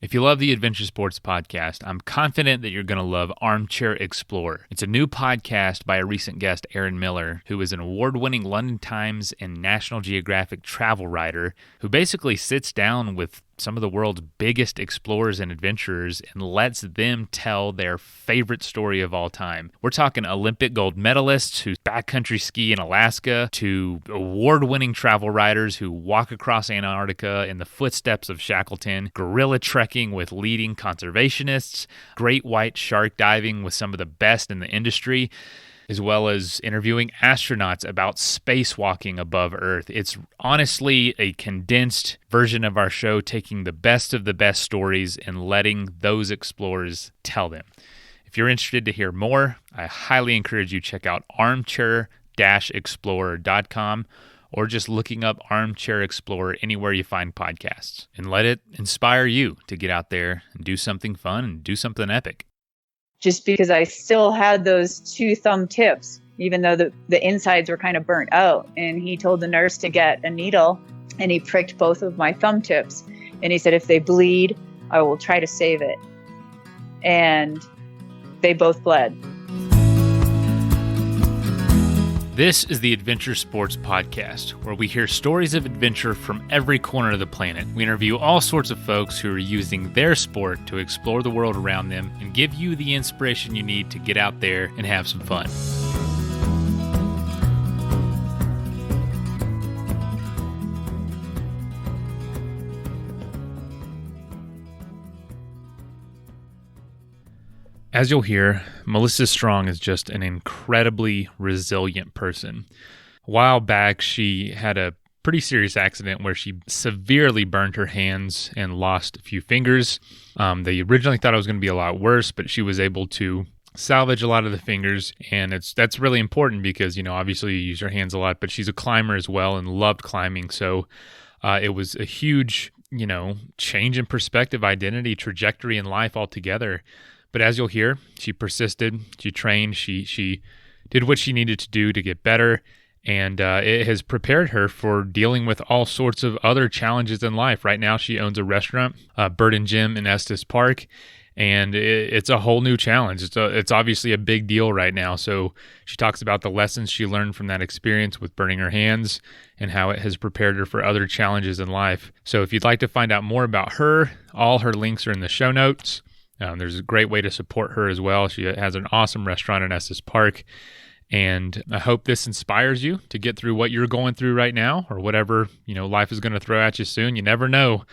If you love the Adventure Sports Podcast, I'm confident that you're going to love Armchair Explorer. It's a new podcast by a recent guest, Aaron Miller, who is an award-winning London Times and National Geographic travel writer who basically sits down with some of the world's biggest explorers and adventurers and lets them tell their favorite story of all time. We're talking Olympic gold medalists who backcountry ski in Alaska, to award-winning travel writers who walk across Antarctica in the footsteps of Shackleton, gorilla trekking with leading conservationists, great white shark diving with some of the best in the industry, as well as interviewing astronauts about spacewalking above Earth. It's honestly a condensed version of our show, taking the best of the best stories and letting those explorers tell them. If you're interested to hear more, I highly encourage you to check out armchair-explorer.com or just looking up Armchair Explorer anywhere you find podcasts. And let it inspire you to get out there and do something fun and do something epic. Just because I still had those 2 thumb tips, even though the insides were kind of burnt out. And he told the nurse to get a needle, and he pricked both of my thumb tips. And he said, if they bleed, I will try to save it. And they both bled. This is the Adventure Sports Podcast, where we hear stories of adventure from every corner of the planet. We interview all sorts of folks who are using their sport to explore the world around them and give you the inspiration you need to get out there and have some fun. As you'll hear, Melissa Strong is just an incredibly resilient person. A while back, she had a pretty serious accident where she severely burned her hands and lost a few fingers. They originally thought it was going to be a lot worse, but she was able to salvage a lot of the fingers, and that's really important because, obviously you use your hands a lot, but she's a climber as well and loved climbing, so it was a huge, change in perspective, identity, trajectory in life altogether. But as you'll hear, she persisted, she trained, she did what she needed to do to get better, and it has prepared her for dealing with all sorts of other challenges in life. Right now, she owns a restaurant, Bird and Gym in Estes Park, and it's a whole new challenge. It's obviously a big deal right now. So she talks about the lessons she learned from that experience with burning her hands and how it has prepared her for other challenges in life. So if you'd like to find out more about her, all her links are in the show notes. There's a great way to support her as well. She has an awesome restaurant in Estes Park, and I hope this inspires you to get through what you're going through right now, or whatever life is going to throw at you soon. You never know.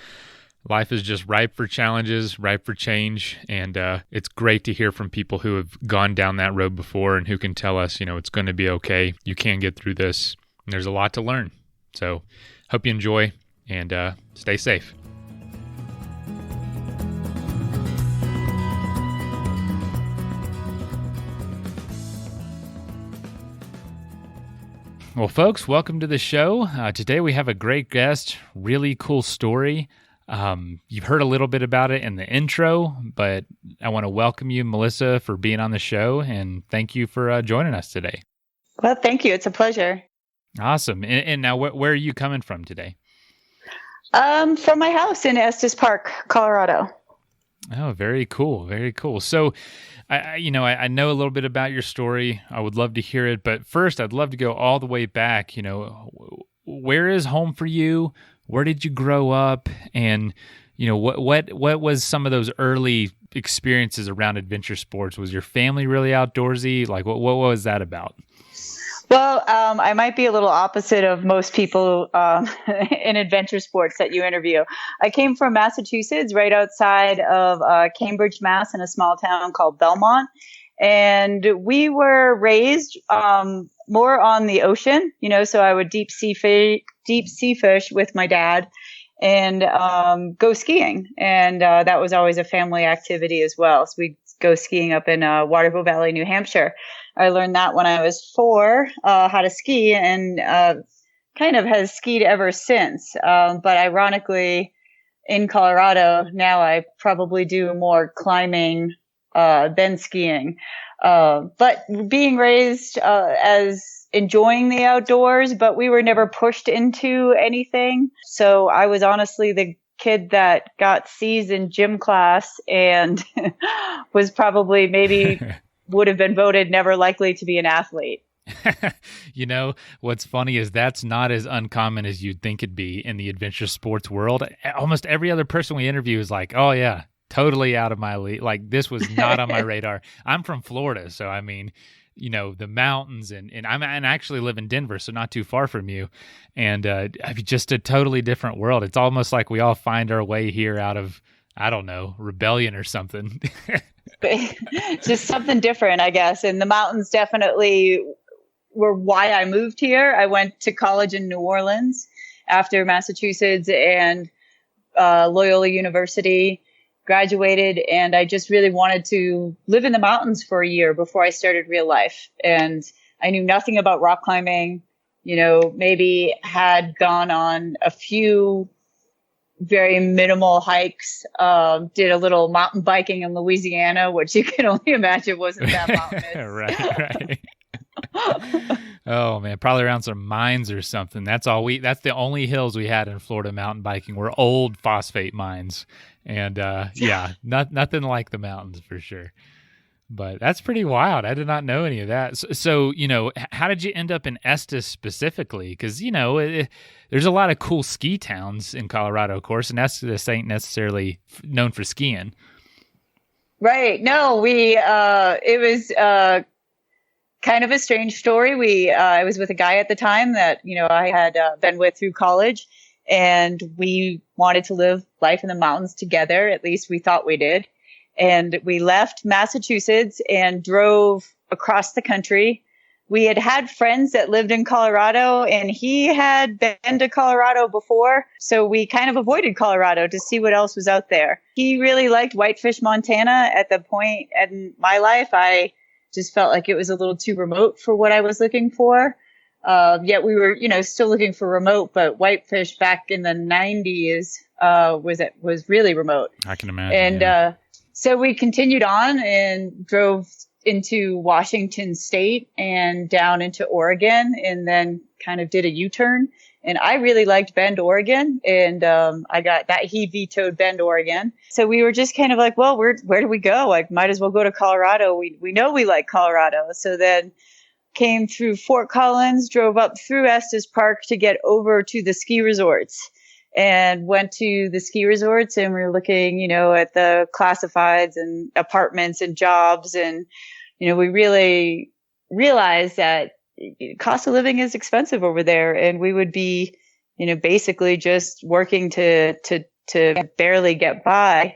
Life is just ripe for challenges, ripe for change, and it's great to hear from people who have gone down that road before and who can tell us, it's going to be okay. You can get through this, and there's a lot to learn. So, hope you enjoy, and stay safe. Well, folks, welcome to the show. Today we have a great guest, really cool story. You've heard a little bit about it in the intro, but I want to welcome you, Melissa, for being on the show, and thank you for joining us today. Well, thank you. It's a pleasure. Awesome. And now, where are you coming from today? From my house in Estes Park, Colorado. Oh, very cool. Very cool. So, I know a little bit about your story. I would love to hear it, but first I'd love to go all the way back. Where is home for you? Where did you grow up? And, what was some of those early experiences around adventure sports? Was your family really outdoorsy? Like, what was that about? Well, I might be a little opposite of most people in adventure sports that you interview. I came from Massachusetts, right outside of Cambridge, Mass, in a small town called Belmont. And we were raised more on the ocean, so I would deep sea fish with my dad and go skiing. And that was always a family activity as well. So we'd go skiing up in Waterville Valley, New Hampshire. I learned that when I was 4, how to ski, and kind of has skied ever since. But ironically, in Colorado, now I probably do more climbing than skiing. But being raised as enjoying the outdoors, but we were never pushed into anything. So I was honestly the kid that got C's in gym class and was probably maybe would have been voted never likely to be an athlete. You know, what's funny is that's not as uncommon as you'd think it'd be in the adventure sports world. Almost every other person we interview is like, oh, yeah, totally out of my league. Like, this was not on my radar. I'm from Florida, so I mean, you know, the mountains, and I actually live in Denver, so not too far from you. And just a totally different world. It's almost like we all find our way here out of, I don't know, rebellion or something. Just something different, I guess. And the mountains definitely were why I moved here. I went to college in New Orleans after Massachusetts and Loyola University, graduated, and I just really wanted to live in the mountains for a year before I started real life. And I knew nothing about rock climbing, you know, maybe had gone on a few very minimal hikes, did a little mountain biking in Louisiana, which you can only imagine wasn't that mountainous. Right. Oh man, probably around some mines or something. That's the only hills we had in Florida mountain biking were old phosphate mines. And yeah, nothing like the mountains for sure. But that's pretty wild. I did not know any of that. So you know, how did you end up in Estes specifically? Because, you know, there's a lot of cool ski towns in Colorado, of course, and Estes ain't necessarily known for skiing. Right. No, it was kind of a strange story. I was with a guy at the time that, you know, I had been with through college, and we wanted to live life in the mountains together. At least we thought we did. And we left Massachusetts and drove across the country. We had friends that lived in Colorado, and he had been to Colorado before. So we kind of avoided Colorado to see what else was out there. He really liked Whitefish, Montana. At the point in my life, I just felt like it was a little too remote for what I was looking for. Yet we were, you know, still looking for remote, but Whitefish back in the 90s was really remote. I can imagine. And yeah. So we continued on and drove into Washington State and down into Oregon, and then kind of did a U-turn. And I really liked Bend, Oregon, and I got that he vetoed Bend, Oregon. So we were just kind of like, well, where do we go? Like, might as well go to Colorado. We know we like Colorado. So then came through Fort Collins, drove up through Estes Park to get over to the ski resorts, and went to the ski resorts, and we were looking, you know, at the classifieds and apartments and jobs. And, you know, we really realized that cost of living is expensive over there, and we would be, you know, basically just working to barely get by.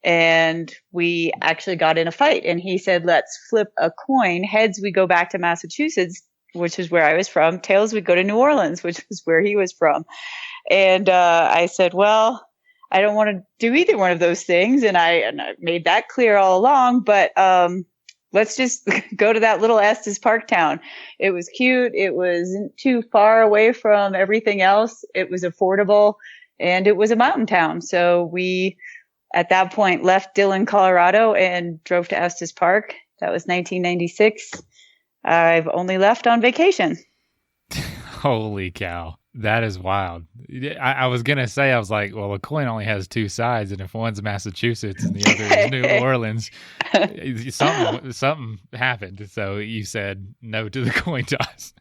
And we actually got in a fight, and he said, let's flip a coin. Heads, we go back to Massachusetts, which is where I was from. Tails, we go to New Orleans, which was where he was from. And I said, well, I don't want to do either one of those things. And I made that clear all along, but let's just go to that little Estes Park town. It was cute. It wasn't too far away from everything else. It was affordable, and it was a mountain town. So we, at that point, left Dillon, Colorado, and drove to Estes Park. That was 1996. I've only left on vacation. Holy cow. That is wild. I was going to say, I was like, well, a coin only has two sides, and if one's Massachusetts and the other is New Orleans, something happened. So you said no to the coin toss.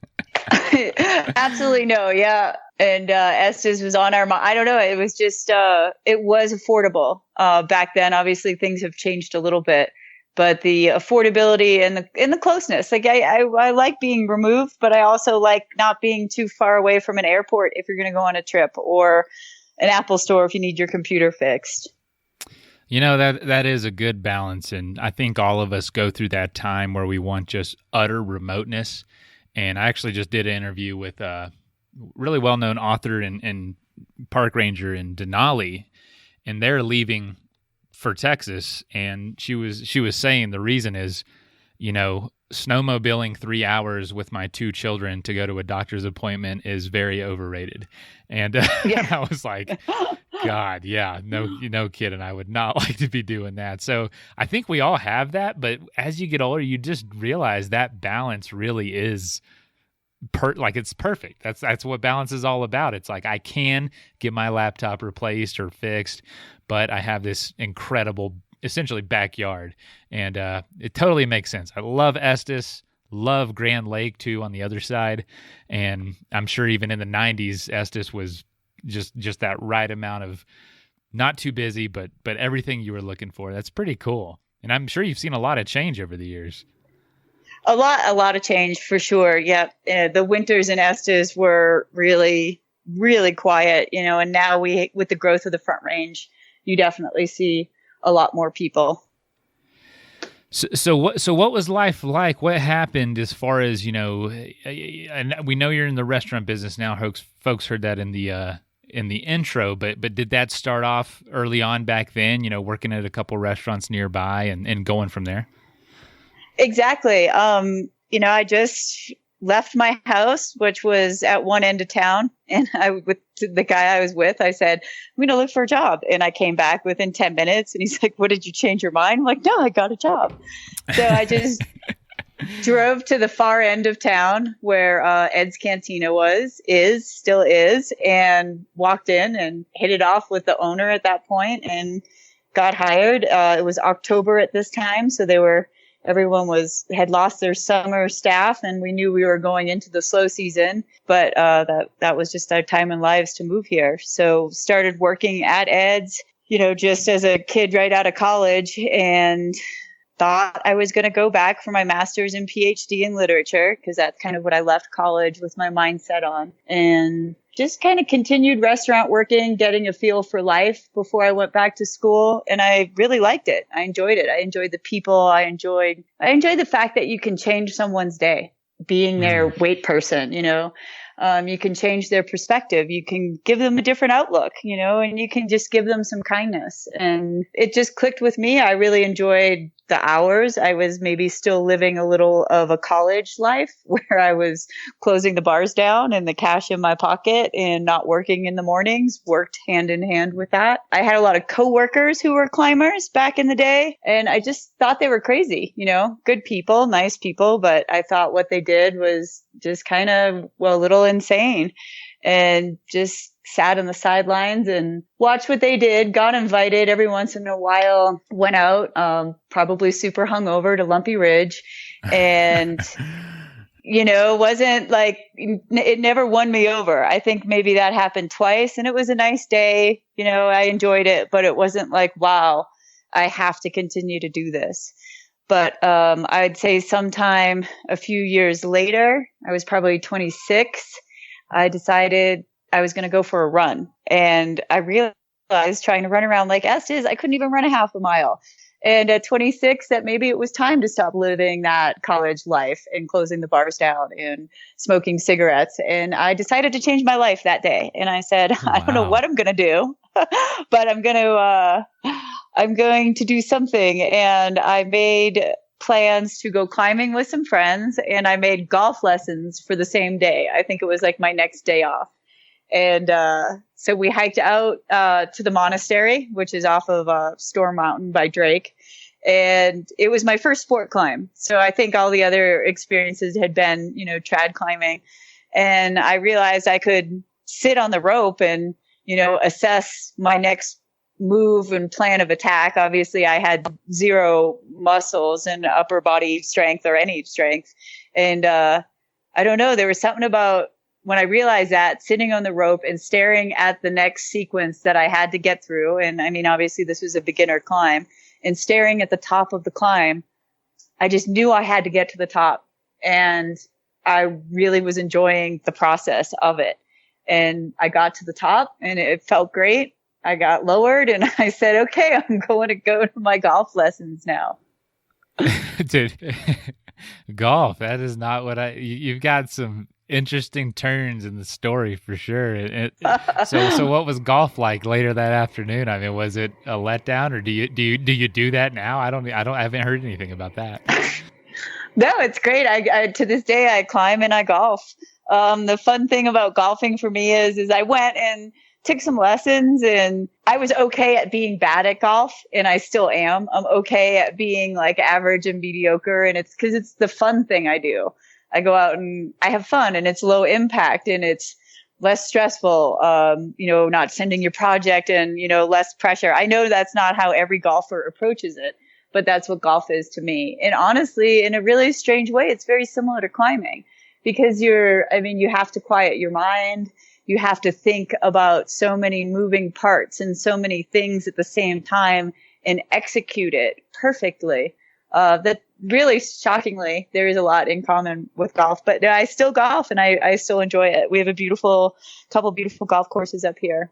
Absolutely no. Yeah. And Estes was on our mind. I don't know. It was just, it was affordable back then. Obviously, things have changed a little bit. But the affordability and the closeness, like I like being removed, but I also like not being too far away from an airport if you're going to go on a trip, or an Apple store if you need your computer fixed. You know, that is a good balance. And I think all of us go through that time where we want just utter remoteness. And I actually just did an interview with a really well-known author and park ranger in Denali, and they're leaving for Texas, and she was saying the reason is, you know, snowmobiling 3 hours with my two children to go to a doctor's appointment is very overrated. And Yeah. I was like, God, yeah, no kidding. I would not like to be doing that. So I think we all have that, but as you get older, you just realize that balance really is like it's perfect. That's what balance is all about. It's like I can get my laptop replaced or fixed, but I have this incredible, essentially backyard, and it totally makes sense. I love Estes, love Grand Lake too on the other side, and I'm sure even in the 90s, Estes was just that right amount of not too busy, but everything you were looking for. That's pretty cool, and I'm sure you've seen a lot of change over the years. A lot of change for sure. Yep. The winters in Estes were really, really quiet, and now with the growth of the Front Range, you definitely see a lot more people. So what was life like? What happened as far as, and we know you're in the restaurant business now. Folks heard that in the intro, but did that start off early on back then, working at a couple restaurants nearby and going from there? Exactly. I just left my house, which was at one end of town. And with the guy I was with, I said, I'm going to look for a job. And I came back within 10 minutes and he's like, what, did you change your mind? I'm like, no, I got a job. So I just drove to the far end of town where Ed's Cantina still is, and walked in and hit it off with the owner at that point and got hired. It was October at this time. So everyone had lost their summer staff, and we knew we were going into the slow season, but that was just our time in lives to move here. So started working at Ed's, just as a kid right out of college, and thought I was going to go back for my master's and PhD in literature, because that's kind of what I left college with my mindset on, and just kind of continued restaurant working, getting a feel for life before I went back to school. And I really liked it. I enjoyed it. I enjoyed the people. I enjoyed the fact that you can change someone's day, being their wait person, you can change their perspective. You can give them a different outlook, and you can just give them some kindness. And it just clicked with me. I really enjoyed the hours. I was maybe still living a little of a college life where I was closing the bars down and the cash in my pocket and not working in the mornings, worked hand in hand with that. I had a lot of coworkers who were climbers back in the day, and I just thought they were crazy, good people, nice people, but I thought what they did was just kind of, a little insane, and just sat on the sidelines and watched what they did, got invited every once in a while, went out, probably super hungover to Lumpy Ridge. And, wasn't like, it never won me over. I think maybe that happened twice, and it was a nice day. I enjoyed it, but it wasn't like, wow, I have to continue to do this. But I'd say sometime a few years later, I was probably 26, I decided I was going to go for a run. And I realized trying to run around Lake Estes, I couldn't even run a half a mile. And at 26, that maybe it was time to stop living that college life and closing the bars down and smoking cigarettes. And I decided to change my life that day. And I said, I don't know what I'm going to do, but I'm going to do something. And I made plans to go climbing with some friends, and I made golf lessons for the same day. I think it was like my next day off. And so we hiked out to the monastery, which is off of Storm Mountain by Drake. And it was my first sport climb. So I think all the other experiences had been, trad climbing. And I realized I could sit on the rope and, assess my next move and plan of attack. Obviously, I had zero muscles and upper body strength or any strength. And I don't know, there was something about when I realized that, sitting on the rope and staring at the next sequence that I had to get through. And I mean, obviously, this was a beginner climb, and staring at the top of the climb, I just knew I had to get to the top. And I really was enjoying the process of it. And I got to the top, and it felt great. I got lowered, and I said, okay, I'm going to go to my golf lessons now. Dude, golf, that is not what you've got some interesting turns in the story for sure. So what was golf like later that afternoon? I mean, was it a letdown, or do you do that now? I haven't heard anything about that. No, it's great. I to this day, I climb and I golf. The fun thing about golfing for me is I went and took some lessons, and I was okay at being bad at golf, and I still am. I'm okay at being like average and mediocre, and it's because it's the fun thing I do. I go out and I have fun, and it's low impact, and it's less stressful, not sending your project, and, less pressure. I know that's not how every golfer approaches it, but that's what golf is to me. And honestly, in a really strange way, it's very similar to climbing, because you have to quiet your mind. You have to think about so many moving parts and so many things at the same time and execute it perfectly. That really, shockingly, there is a lot in common with golf, but I still golf, and I still enjoy it. We have a couple beautiful golf courses up here.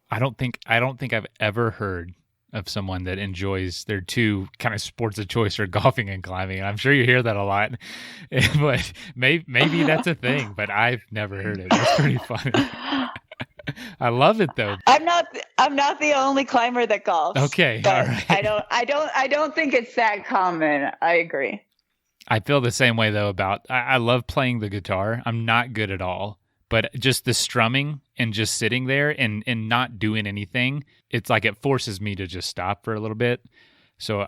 I don't think I've ever heard of someone that enjoys their two kind of sports of choice are golfing and climbing. And I'm sure you hear that a lot, but maybe that's a thing, but I've never heard it. It's pretty funny. I love it though. I'm not the only climber that golfs. Okay. All right. I don't think it's that common. I agree. I feel the same way though I love playing the guitar. I'm not good at all, but just the strumming and just sitting there and not doing anything, it's like it forces me to just stop for a little bit. So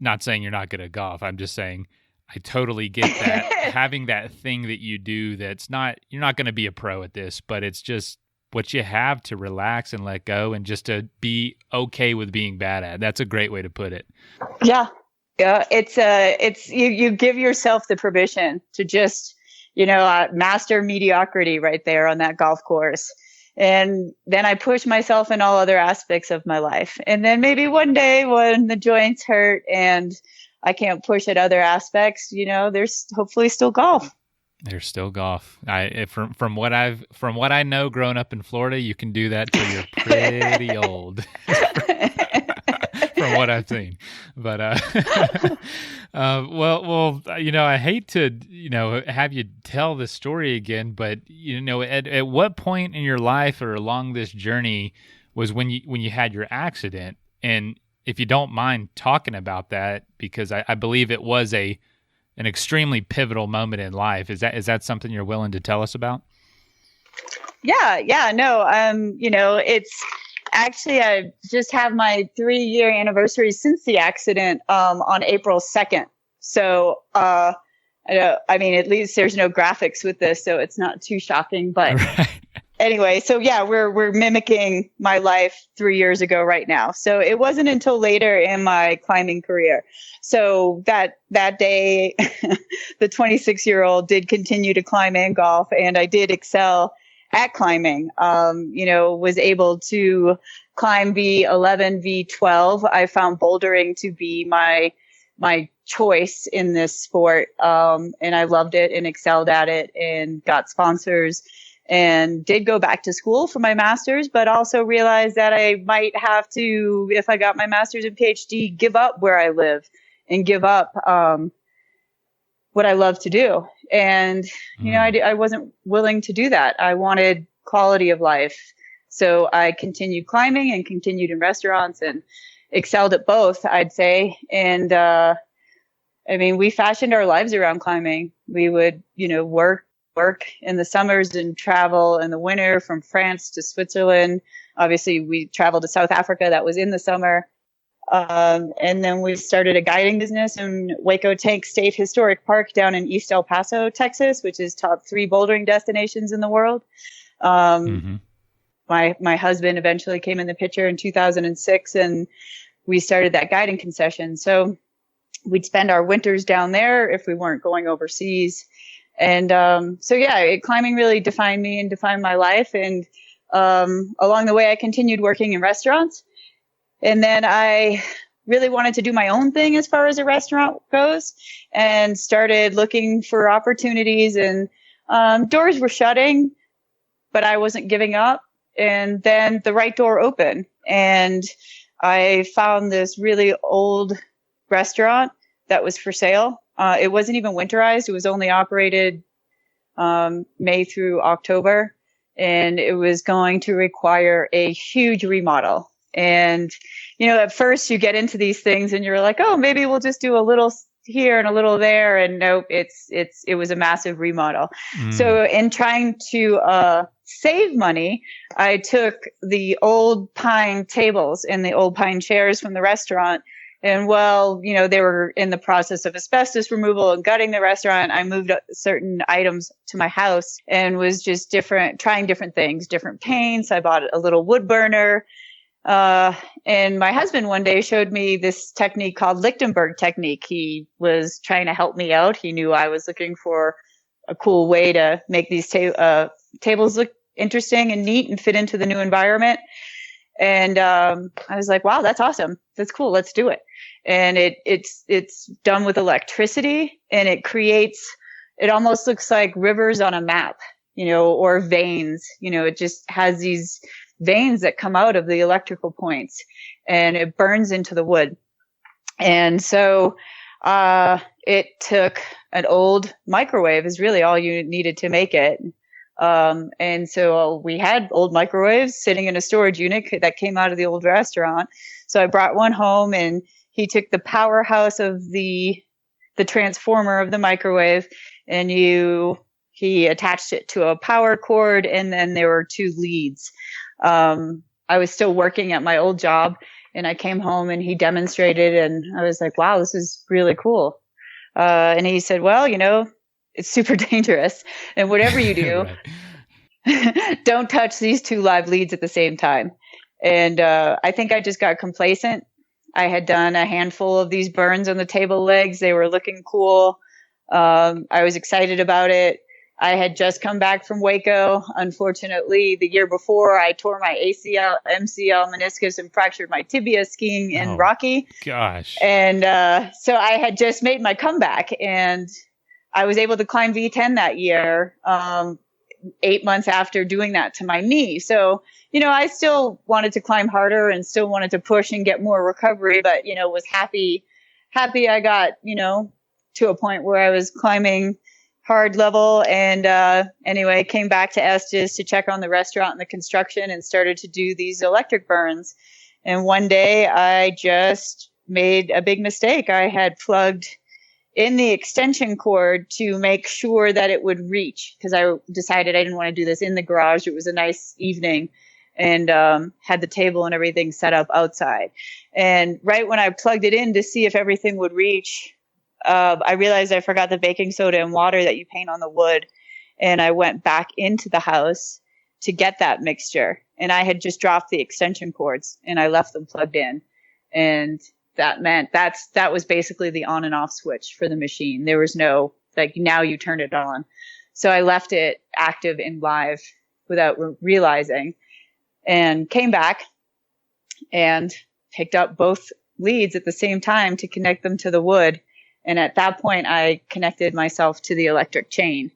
not saying you're not good at golf. I'm just saying I totally get that having that thing that you do you're not going to be a pro at this, but it's just what you have to relax and let go and just to be okay with being bad at. That's a great way to put it. Yeah. Yeah. It's you give yourself the permission to just, master mediocrity right there on that golf course. And then I push myself in all other aspects of my life. And then maybe one day when the joints hurt and I can't push at other aspects, there's hopefully still golf. There's still golf. From what I know, growing up in Florida, you can do that till you're pretty old. From what I've seen, but I hate to have you tell this story again, but at what point in your life or along this journey was when you had your accident? And if you don't mind talking about that, because I believe it was an extremely pivotal moment in life. Is that something you're willing to tell us about? Yeah, no. It's actually, I just have my 3-year anniversary since the accident, on April 2nd. So, at least there's no graphics with this, so it's not too shocking, but right. Anyway, so yeah, we're mimicking my life 3 years ago right now. So it wasn't until later in my climbing career. So that day, the 26-year-old did continue to climb and golf, and I did excel at climbing. Was able to climb V11, V12. I found bouldering to be my choice in this sport. And I loved it and excelled at it and got sponsors. And did go back to school for my master's, but also realized that I might have to, if I got my master's and PhD, give up where I live and give up what I love to do. And, I wasn't willing to do that. I wanted quality of life. So I continued climbing and continued in restaurants and excelled at both, I'd say. And, we fashioned our lives around climbing. We would, work in the summers and travel in the winter from France to Switzerland. Obviously, we traveled to South Africa. That was in the summer. And then we started a guiding business in Waco Tank State Historic Park down in East El Paso, Texas, which is top 3 bouldering destinations in the world. My husband eventually came in the picture in 2006, and we started that guiding concession. So we'd spend our winters down there if we weren't going overseas. And climbing really defined me and defined my life. And along the way, I continued working in restaurants. And then I really wanted to do my own thing as far as a restaurant goes, and started looking for opportunities. And doors were shutting, but I wasn't giving up. And then the right door opened, and I found this really old restaurant that was for sale. It wasn't even winterized. It was only operated May through October, and it was going to require a huge remodel. And, at first you get into these things and you're like, oh, maybe we'll just do a little here and a little there. And nope, it was a massive remodel. So in trying to save money, I took the old pine tables and the old pine chairs from the restaurant And while, they were in the process of asbestos removal and gutting the restaurant, I moved certain items to my house and was just trying different things, different paints. I bought a little wood burner. And my husband one day showed me this technique called Lichtenberg Technique. He was trying to help me out. He knew I was looking for a cool way to make these tables look interesting and neat and fit into the new environment. And I was like, wow, that's awesome. That's cool. Let's do it. And it's done with electricity, and it almost looks like rivers on a map, or veins. It just has these veins that come out of the electrical points, and it burns into the wood. And so it took an old microwave is really all you needed to make it. And so we had old microwaves sitting in a storage unit that came out of the old restaurant. So I brought one home, and he took the powerhouse of the transformer of the microwave, and he attached it to a power cord, and then there were 2 leads. I was still working at my old job, and I came home and he demonstrated, and I was like, wow, this is really cool. And he said, well, it's super dangerous, and whatever you do, don't touch these 2 live leads at the same time. And I think I just got complacent. I had done a handful of these burns on the table legs. They were looking cool. I was excited about it. I had just come back from Waco. Unfortunately, the year before, I tore my ACL, MCL, meniscus, and fractured my tibia skiing in Rocky. Gosh. And so I had just made my comeback, and I was able to climb V10 that year, 8 months after doing that to my knee. So, I still wanted to climb harder and still wanted to push and get more recovery, but, was happy I got, to a point where I was climbing hard level. And anyway, came back to Estes to check on the restaurant and the construction and started to do these electric burns. And one day I just made a big mistake. I had plugged in the extension cord to make sure that it would reach, because I decided I didn't want to do this in the garage. It was a nice evening, and had the table and everything set up outside. And right when I plugged it in to see if everything would reach, I realized I forgot the baking soda and water that you paint on the wood. And I went back into the house to get that mixture. And I had just dropped the extension cords, and I left them plugged in. And that meant that was basically the on and off switch for the machine. There was no, now you turn it on. So I left it active and live without realizing, and came back and picked up both leads at the same time to connect them to the wood. And at that point, I connected myself to the electric chain,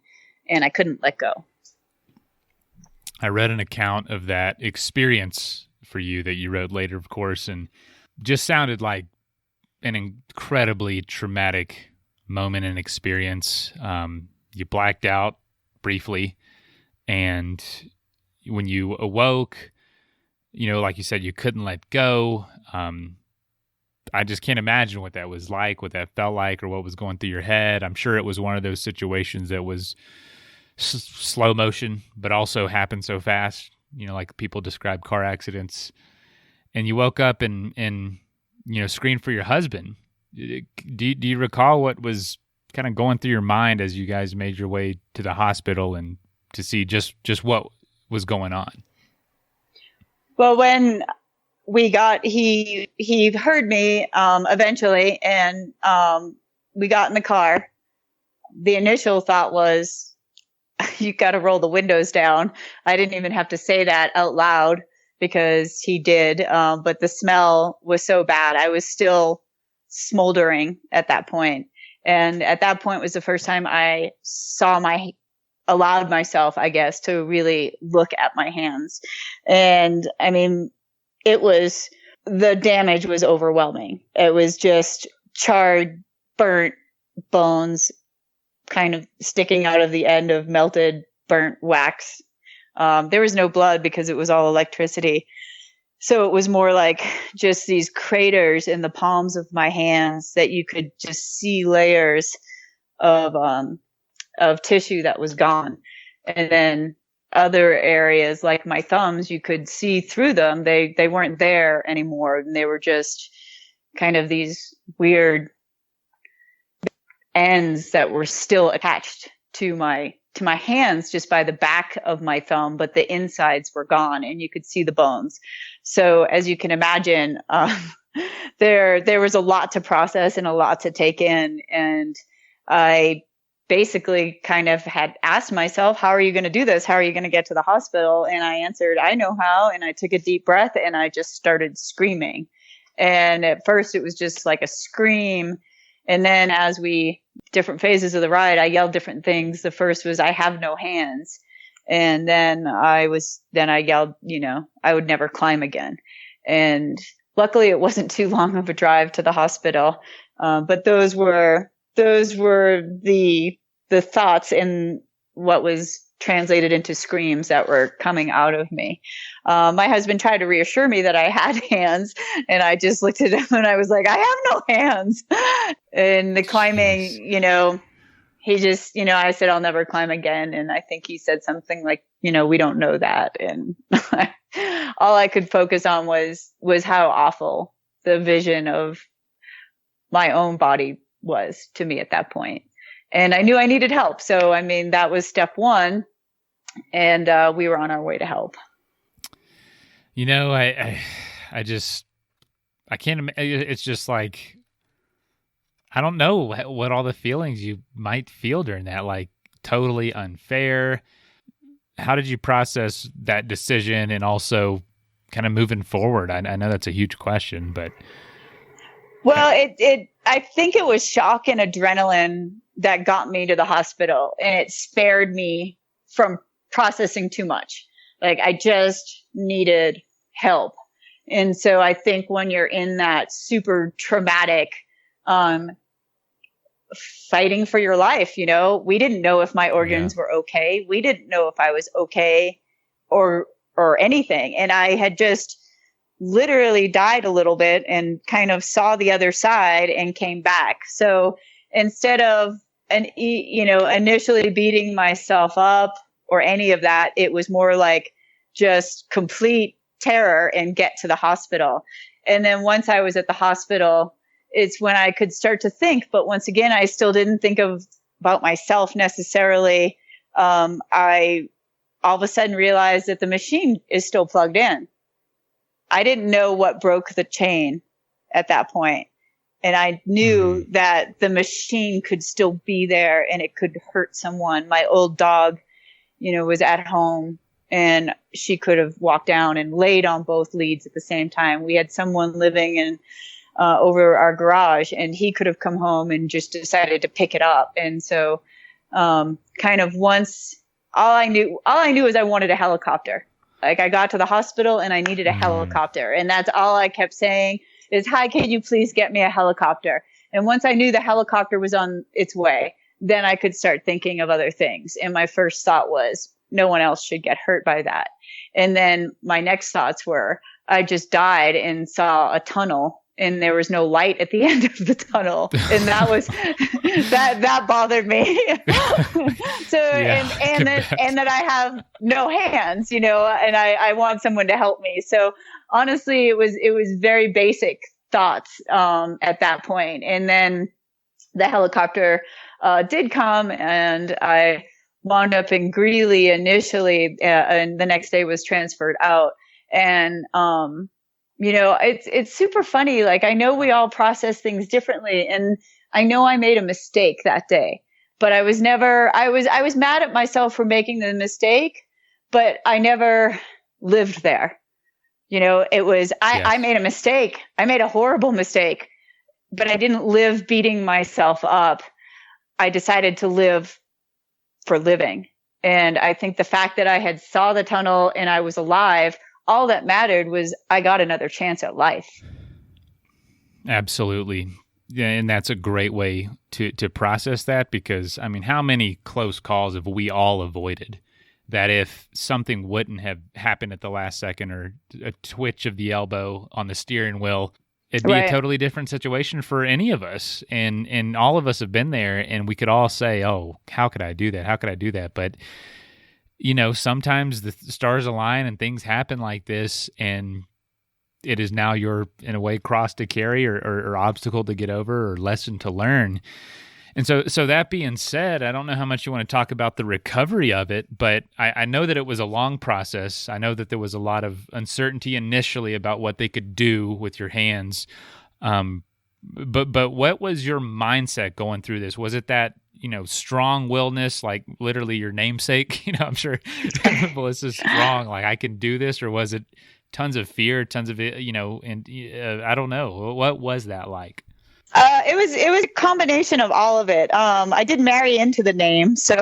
and I couldn't let go. I read an account of that experience for you that you wrote later, of course, and just sounded like an incredibly traumatic moment and experience. You blacked out briefly, and when you awoke, like you said, you couldn't let go. I just can't imagine what that was like, what that felt like, or what was going through your head. I'm sure it was one of those situations that was slow motion, but also happened so fast, like people describe car accidents. And you woke up and screamed for your husband. Do you recall what was kind of going through your mind as you guys made your way to the hospital and to see just what was going on? Well, when he heard me eventually, and we got in the car. The initial thought was, you got to roll the windows down. I didn't even have to say that out loud because he did. But the smell was so bad. I was still smoldering at that point. And at that point was the first time I allowed myself, I guess, to really look at my hands. And I mean, the damage was overwhelming. It was just charred, burnt bones kind of sticking out of the end of melted, burnt wax. There was no blood because it was all electricity. So it was more like just these craters in the palms of my hands that you could just see layers of tissue that was gone. And then other areas like my thumbs, you could see through them. They weren't there anymore. And they were just kind of these weird ends that were still attached to my hands just by the back of my thumb, but the insides were gone and you could see the bones. So as you can imagine, there was a lot to process and a lot to take in. And I basically kind of had asked myself, how are you going to do this? How are you going to get to the hospital? And I answered, I know how. And I took a deep breath and I just started screaming. And at first it was just like a scream. And then as different phases of the ride, I yelled different things. The first was, I have no hands. And then I yelled, I would never climb again. And luckily it wasn't too long of a drive to the hospital. But those were the thoughts and what was translated into screams that were coming out of me. My husband tried to reassure me that I had hands, and I just looked at him and I was like, I have no hands. And the climbing, he just, I said, I'll never climb again. And I think he said something like, we don't know that. And all I could focus on was how awful the vision of my own body was to me at that point. And I knew I needed help. So, that was step one. And we were on our way to help. I can't, it's just like, I don't know what all the feelings you might feel during that, like totally unfair. How did you process that decision and also kind of moving forward? I know that's a huge question, but. Well, I think it was shock and adrenaline that got me to the hospital, and it spared me from processing too much. Like, I just needed help. And so I think when you're in that super traumatic, fighting for your life, we didn't know if my organs were okay. We didn't know if I was okay or anything. And I had just literally died a little bit and kind of saw the other side and came back. So instead of initially beating myself up or any of that, it was more like just complete terror and get to the hospital. And then once I was at the hospital, it's when I could start to think. But once again, I still didn't think about myself necessarily. I all of a sudden realized that the machine is still plugged in. I didn't know what broke the chain at that point. And I knew that the machine could still be there and it could hurt someone. My old dog, was at home and she could have walked down and laid on both leads at the same time. We had someone living in over our garage, and he could have come home and just decided to pick it up. And so kind of once all I knew is I wanted a helicopter. Like, I got to the hospital and I needed a helicopter. And that's all I kept saying is, hi, can you please get me a helicopter? And once I knew the helicopter was on its way, then I could start thinking of other things. And my first thought was, no one else should get hurt by that. And then my next thoughts were, I just died and saw a tunnel and there was no light at the end of the tunnel. And that was, that bothered me. So, and that I have no hands, and I want someone to help me. So honestly, it was very basic thoughts, at that point. And then the helicopter, did come, and I wound up in Greeley initially, and the next day was transferred out. And, it's super funny. Like, I know we all process things differently, and I know I made a mistake that day, but I was mad at myself for making the mistake, but I never lived there. It was, I made a mistake. I made a horrible mistake, but I didn't live beating myself up. I decided to live for living. And I think the fact that I had saw the tunnel and I was alive, all that mattered was I got another chance at life. Absolutely. Yeah, and that's a great way to process that, because, how many close calls have we all avoided that if something wouldn't have happened at the last second, or a twitch of the elbow on the steering wheel, it'd be a totally different situation for any of us. And all of us have been there, and we could all say, oh, how could I do that? How could I do that? But sometimes the stars align and things happen like this, and it is now your, in a way, cross to carry or obstacle to get over or lesson to learn. And so that being said, I don't know how much you want to talk about the recovery of it, but I know that it was a long process. I know that there was a lot of uncertainty initially about what they could do with your hands. But what was your mindset going through this? Was it that, strong-willedness, like literally your namesake? I'm sure Melissa's strong, like I can do this, or was it tons of fear, tons of, and I don't know. What was that like? It was a combination of all of it. I did marry into the name, so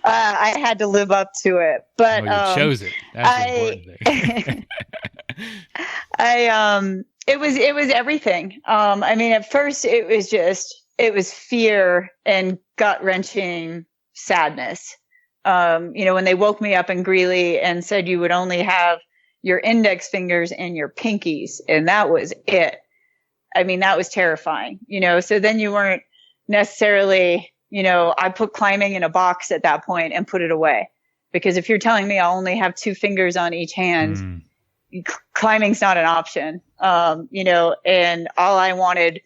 I had to live up to it. But you chose it. That's the important thing. It was everything. At first it was fear and gut wrenching sadness. When they woke me up in Greeley and said you would only have your index fingers and your pinkies, and that was it. That was terrifying, so then you weren't necessarily, I put climbing in a box at that point and put it away, because if you're telling me I'll only have 2 fingers on each hand, climbing's not an option. And all I wanted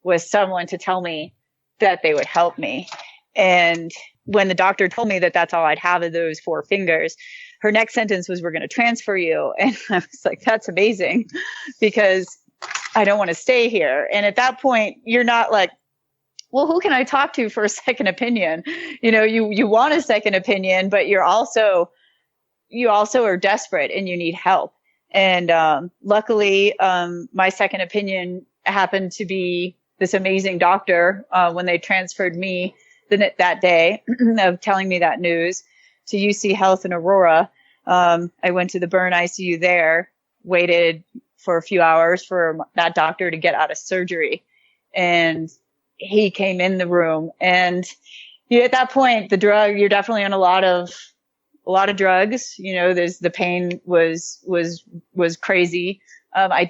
was someone to tell me that they would help me. And when the doctor told me that that's all I'd have of those 4 fingers, her next sentence was, "We're going to transfer you." And I was like, that's amazing, because I don't want to stay here. And at that point, you're not like, well, who can I talk to for a second opinion? You want a second opinion, but you also are desperate and you need help. And luckily, my second opinion happened to be this amazing doctor when they transferred me that day of telling me that news to UC Health in Aurora. I went to the burn ICU there, waited for a few hours for that doctor to get out of surgery. And he came in the room, and at that point, you're definitely on a lot of drugs. The pain was crazy. I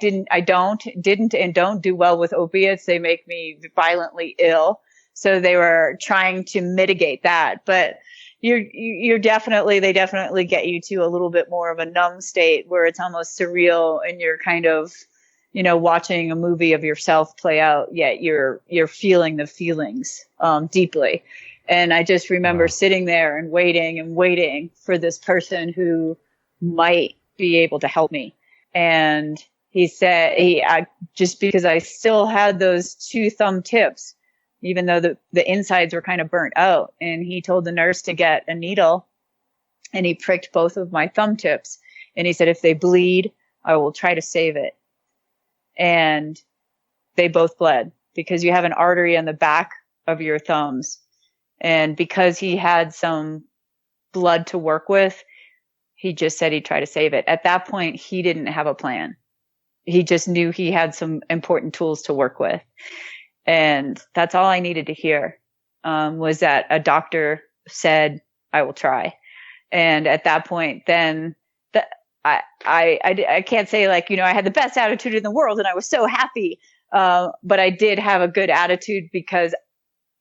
don't do well with opiates. They make me violently ill. So they were trying to mitigate that, but they definitely get you to a little bit more of a numb state where it's almost surreal, and you're kind of, watching a movie of yourself play out, yet you're feeling the feelings, deeply. And I just remember sitting there and waiting for this person who might be able to help me. And he said, just because I still had those 2 thumb tips, even though the insides were kind of burnt out. And he told the nurse to get a needle, and he pricked both of my thumb tips. And he said, if they bleed, I will try to save it. And they both bled, because you have an artery on the back of your thumbs. And because he had some blood to work with, he just said he'd try to save it. At that point, he didn't have a plan. He just knew he had some important tools to work with. And that's all I needed to hear, was that a doctor said, I will try. And at that point, then I can't say I had the best attitude in the world and I was so happy. But I did have a good attitude because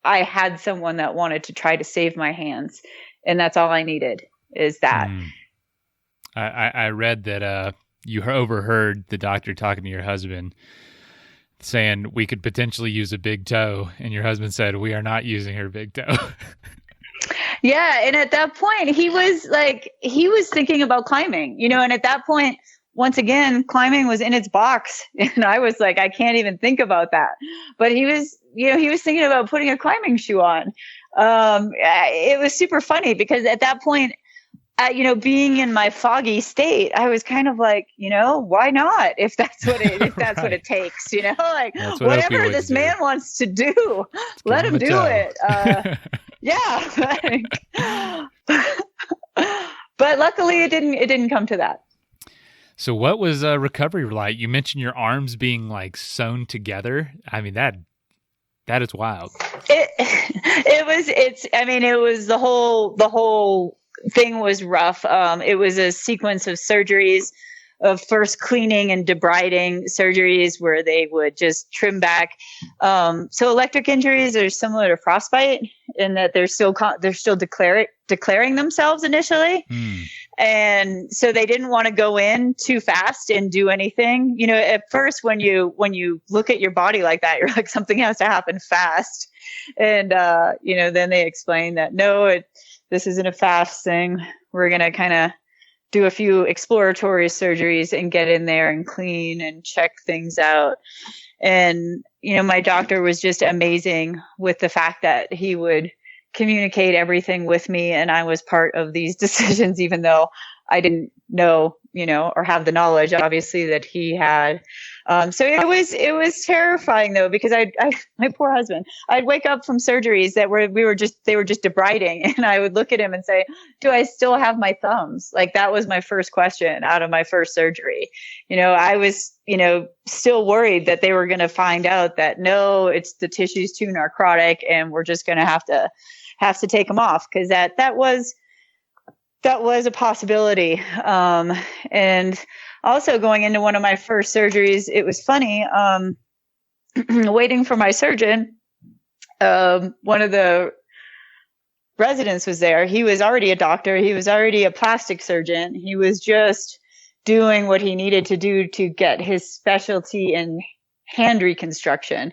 I had someone that wanted to try to save my hands. And that's all I needed, is that. I read that you overheard the doctor talking to your husband saying we could potentially use a big toe, and your husband said, we are not using her big toe. Yeah. And at that point, he was thinking about climbing, and at that point, once again, climbing was in its box. And I was like, I can't even think about that. But he was thinking about putting a climbing shoe on. It was super funny because at that point, being in my foggy state, I was kind of like, why not? If that's what it takes, whatever this man wants to do, let him do it. Yeah. But luckily it didn't come to that. So what was recovery like? You mentioned your arms being sewn together. I mean, that is wild. It was the whole thing was rough. It was a sequence of surgeries, of first cleaning and debriding surgeries where they would just trim back. So electric injuries are similar to frostbite in that they're still declaring themselves initially. And so they didn't want to go in too fast and do anything. At first when you look at your body like that, you're like, something has to happen fast. And, then they explained that, no, this isn't a fast thing. We're going to kind of do a few exploratory surgeries and get in there and clean and check things out. And, my doctor was just amazing with the fact that he would communicate everything with me, and I was part of these decisions, even though I didn't know, or have the knowledge, obviously, that he had. So it was terrifying though, because my poor husband, I'd wake up from surgeries that they were just debriding, and I would look at him and say, do I still have my thumbs? Like, that was my first question out of my first surgery. I was, still worried that they were going to find out that no, it's the tissue's too necrotic and we're just going to have to take them off, because that was a possibility. And also going into one of my first surgeries, it was funny, waiting for my surgeon. One of the residents was there. He was already a doctor. He was already a plastic surgeon. He was just doing what he needed to do to get his specialty in hand reconstruction.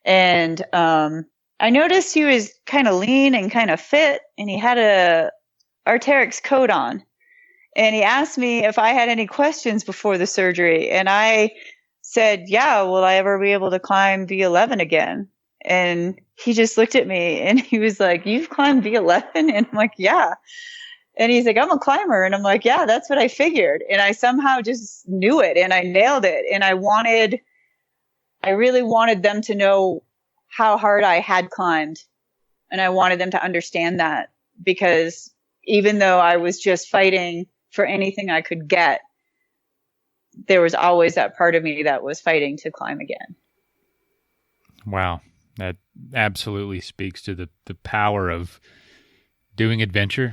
And I noticed he was kind of lean and kind of fit, and he had a Arc'teryx coat on. And he asked me if I had any questions before the surgery. And I said, yeah, will I ever be able to climb V11 again? And he just looked at me and he was like, you've climbed V11? And I'm like, yeah. And he's like, I'm a climber. And I'm like, yeah, that's what I figured. And I somehow just knew it and I nailed it. And I really wanted them to know how hard I had climbed. And I wanted them to understand that, because even though I was just fighting for anything I could get, there was always that part of me that was fighting to climb again. Wow. That absolutely speaks to the power of doing adventure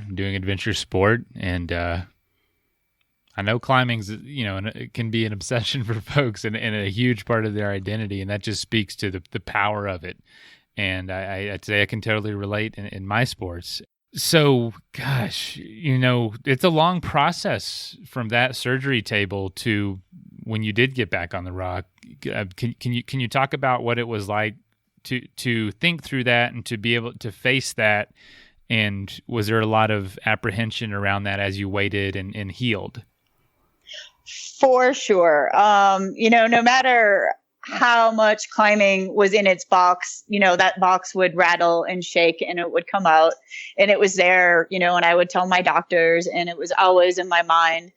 sport. And I know climbing's, it can be an obsession for folks and a huge part of their identity. And that just speaks to the power of it. And I'd say I can totally relate in my sports. So, gosh, it's a long process from that surgery table to when you did get back on the rock. Can you talk about what it was like to think through that and to be able to face that? And was there a lot of apprehension around that as you waited and healed? For sure. No matter how much climbing was in its box, that box would rattle and shake and it would come out, and it was there, and I would tell my doctors, and it was always in my mind.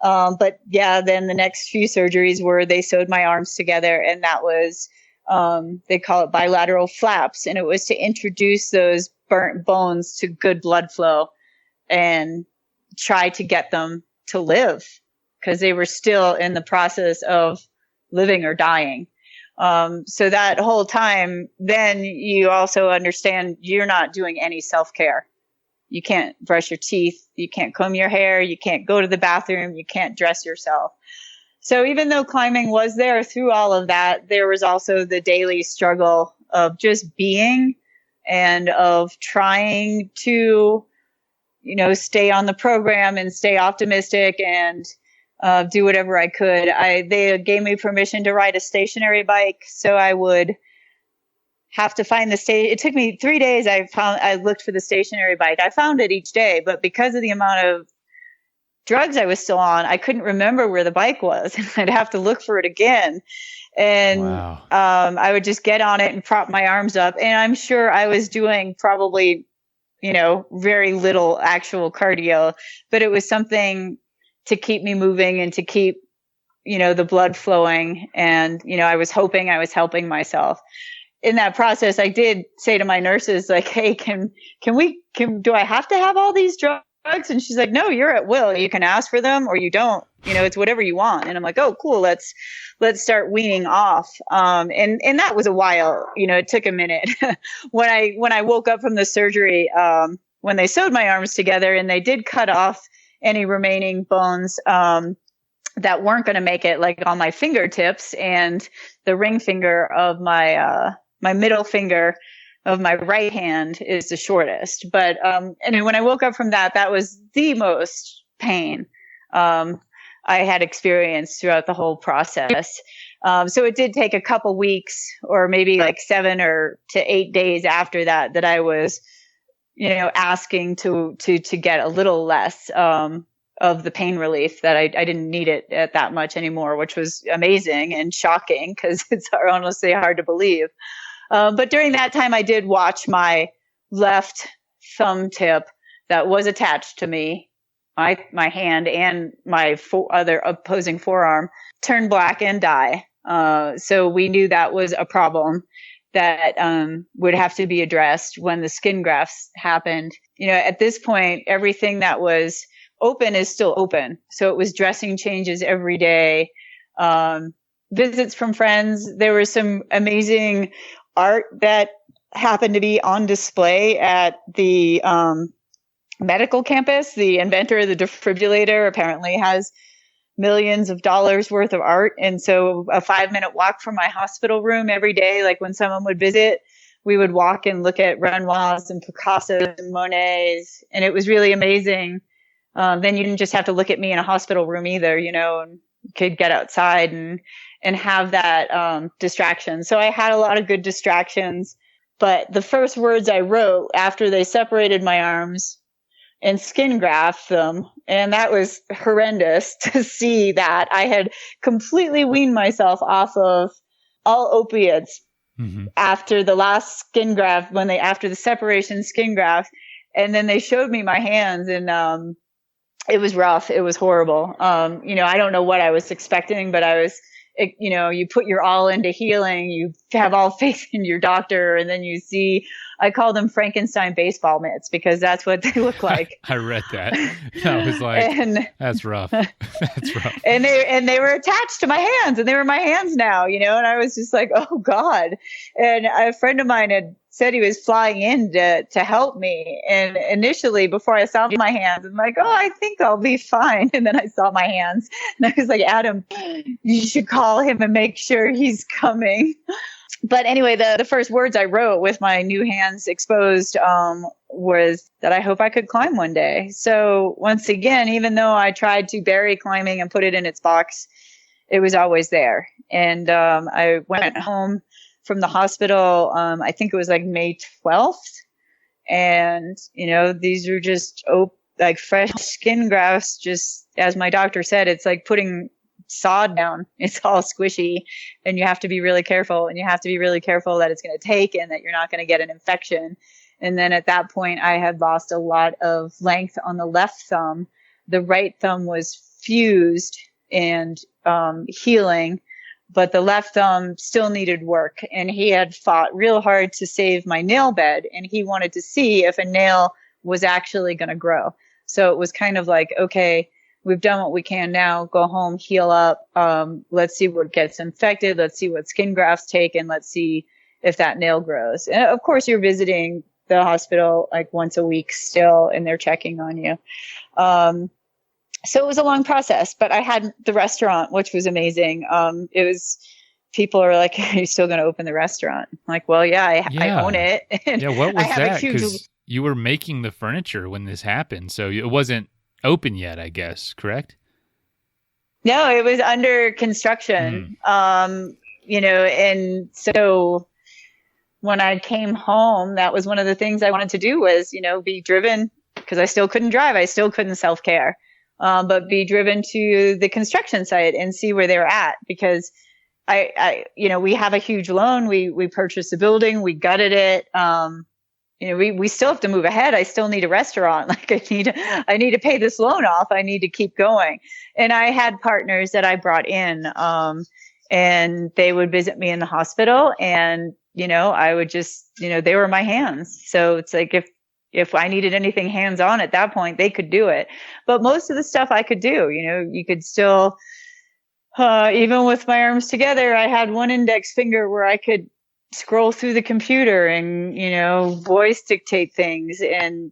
But yeah, then the next few surgeries were they sewed my arms together, and that was, they call it bilateral flaps. And it was to introduce those burnt bones to good blood flow and try to get them to live, because they were still in the process of living or dying. So that whole time, then you also understand you're not doing any self-care. You can't brush your teeth. You can't comb your hair. You can't go to the bathroom. You can't dress yourself. So even though climbing was there through all of that, there was also the daily struggle of just being and of trying to, stay on the program and stay optimistic and do whatever I could. They gave me permission to ride a stationary bike, so I would have to find the state. It took me 3 days. I looked for the stationary bike. I found it each day, but because of the amount of drugs I was still on, I couldn't remember where the bike was. I'd have to look for it again. And wow. I would just get on it and prop my arms up. And I'm sure I was doing probably, very little actual cardio, but it was something to keep me moving and to keep, the blood flowing. And, I was hoping I was helping myself. In that process, I did say to my nurses, like, hey, do I have to have all these drugs? And she's like, no, you're at will. You can ask for them or you don't, it's whatever you want. And I'm like, oh, cool. Let's start weaning off. And that was a while, it took a minute. When I woke up from the surgery, when they sewed my arms together and they did cut off any remaining bones, that weren't going to make it, like on my fingertips and the ring finger of my middle finger of my right hand is the shortest. But, and when I woke up from that, that was the most pain I had experienced throughout the whole process. So it did take a couple weeks, or maybe like 7 or to 8 days after that I was, asking to get a little less of the pain relief, that I didn't need it at that much anymore, which was amazing and shocking because it's honestly hard to believe. But during that time, I did watch my left thumb tip that was attached to me, my hand and my other opposing forearm, turn black and die. So we knew that was a problem that would have to be addressed when the skin grafts happened. At this point, everything that was open is still open. So it was dressing changes every day, visits from friends. There was some amazing art that happened to be on display at the medical campus. The inventor of the defibrillator apparently has millions of dollars worth of art. And so a 5-minute walk from my hospital room every day, like when someone would visit, we would walk and look at Renoirs and Picassos and Monets. And it was really amazing. Then you didn't just have to look at me in a hospital room either, and you could get outside and have that distraction. So I had a lot of good distractions. But the first words I wrote after they separated my arms and skin graft them, and that was horrendous to see that I had completely weaned myself off of all opiates after the last skin graft, after the separation skin graft. And then they showed me my hands, and it was rough. It was horrible. I don't know what I was expecting, but you put your all into healing, you have all faith in your doctor, and then you see, I call them Frankenstein baseball mitts because that's what they look like. I read that. I was like, that's rough. That's rough. And they were attached to my hands, and they were my hands now, and I was just like, oh God. And a friend of mine had said he was flying in to help me. And initially, before I saw my hands, I'm like, oh, I think I'll be fine. And then I saw my hands, and I was like, Adam, you should call him and make sure he's coming. But anyway, the first words I wrote with my new hands exposed was that I hope I could climb one day. So once again, even though I tried to bury climbing and put it in its box, it was always there. And I went home from the hospital, I think it was like May 12th. And, these are just like fresh skin grafts. Just as my doctor said, it's like putting sod down. It's all squishy, and you have to be really careful, and you have to be really careful that it's going to take and that you're not going to get an infection. And then at that point, I had lost a lot of length on the left thumb. The right thumb was fused and healing, but the left thumb still needed work. And he had fought real hard to save my nail bed, and he wanted to see if a nail was actually going to grow. So it was kind of like, okay, we've done what we can now. Go home, heal up. Let's see what gets infected. Let's see what skin grafts take, and let's see if that nail grows. And of course, you're visiting the hospital like once a week still, and they're checking on you. So it was a long process, but I had the restaurant, which was amazing. People are like, are you still going to open the restaurant? I'm like, well, yeah, I own it. Yeah, what was that? Because you were making the furniture when this happened, so it wasn't open yet, I guess, correct? No, it was under construction. And so when I came home, that was one of the things I wanted to do was, be driven, because I still couldn't drive. I still couldn't self-care, but be driven to the construction site and see where they were at, because we have a huge loan. We purchased the building, we gutted it. We still have to move ahead. I still need a restaurant. Like I need to pay this loan off. I need to keep going. And I had partners that I brought in, and they would visit me in the hospital, and, I would just, they were my hands. So it's like, if I needed anything hands-on at that point, they could do it. But most of the stuff I could do, you could still, even with my arms together, I had one index finger where I could scroll through the computer and, voice dictate things and,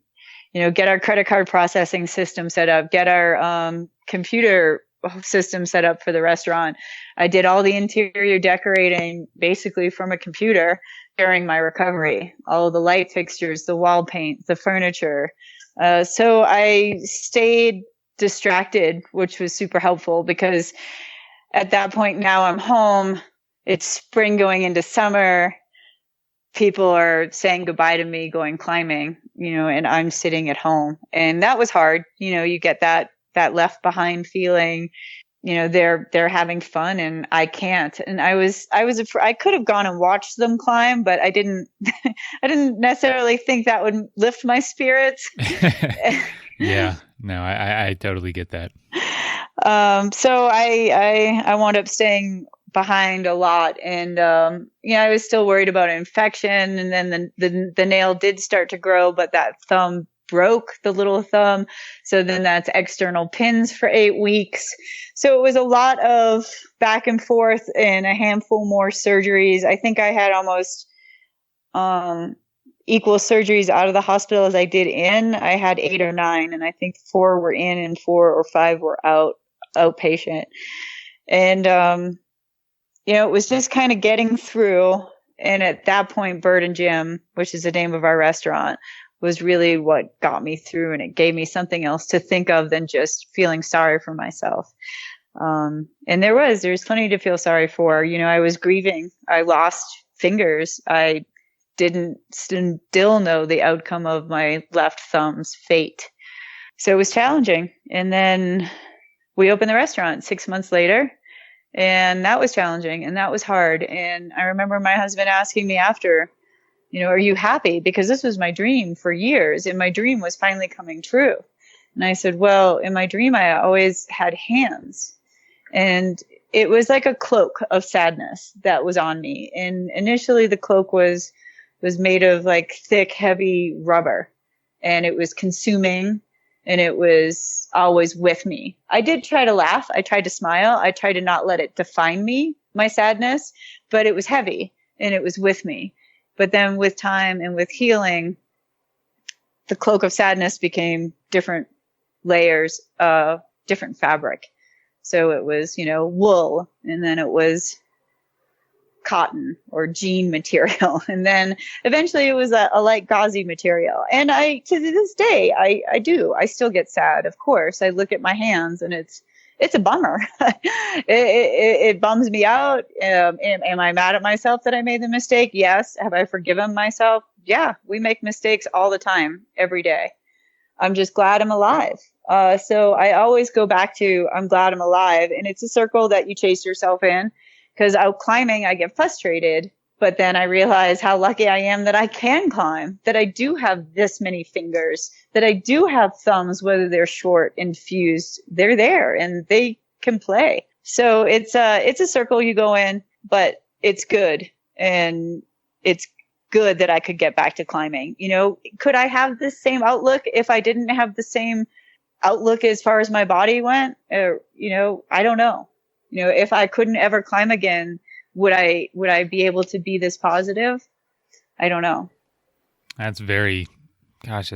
get our credit card processing system set up, get our computer system set up for the restaurant. I did all the interior decorating basically from a computer during my recovery, all of the light fixtures, the wall paint, the furniture. So I stayed distracted, which was super helpful because at that point now I'm home. It's spring going into summer. People are saying goodbye to me going climbing, and I'm sitting at home. And that was hard. You get that left behind feeling. They're having fun and I can't. And I could have gone and watched them climb, but I didn't necessarily think that would lift my spirits. Yeah, no, I totally get that. So I wound up staying behind a lot, and I was still worried about infection. And then the nail did start to grow, but that thumb broke, the little thumb. So then that's external pins for 8 weeks. So it was a lot of back and forth and a handful more surgeries. I think I had almost equal surgeries out of the hospital as I did in. I had 8 or 9, and I think 4 were in and 4 or 5 were outpatient. And, it was just kind of getting through. And at that point, Bird and Jim, which is the name of our restaurant, was really what got me through. And it gave me something else to think of than just feeling sorry for myself. And there's plenty to feel sorry for. I was grieving. I lost fingers. I didn't still know the outcome of my left thumb's fate. So it was challenging. And then we opened the restaurant 6 months later, and that was challenging and that was hard. And I remember my husband asking me after, are you happy? Because this was my dream for years, and my dream was finally coming true. And I said, well, in my dream, I always had hands, and it was like a cloak of sadness that was on me. And initially the cloak was made of like thick, heavy rubber, and it was consuming, and it was always with me. I did try to laugh. I tried to smile. I tried to not let it define me, my sadness, but it was heavy and it was with me. But then with time and with healing, the cloak of sadness became different layers of different fabric. So it was, wool, and then it was cotton or jean material. And then eventually it was a light gauzy material. And to this day, I still get sad. Of course, I look at my hands and it's a bummer. it bums me out. Am I mad at myself that I made the mistake? Yes. Have I forgiven myself? Yeah. We make mistakes all the time, every day. I'm just glad I'm alive. So I always go back to, I'm glad I'm alive. And it's a circle that you chase yourself in. Because out climbing, I get frustrated, but then I realize how lucky I am that I can climb, that I do have this many fingers, that I do have thumbs, whether they're short and fused, they're there and they can play. So it's a circle you go in, but it's good. And it's good that I could get back to climbing. Could I have the same outlook if I didn't have the same outlook as far as my body went? I don't know. If I couldn't ever climb again, would I be able to be this positive? I don't know. That's an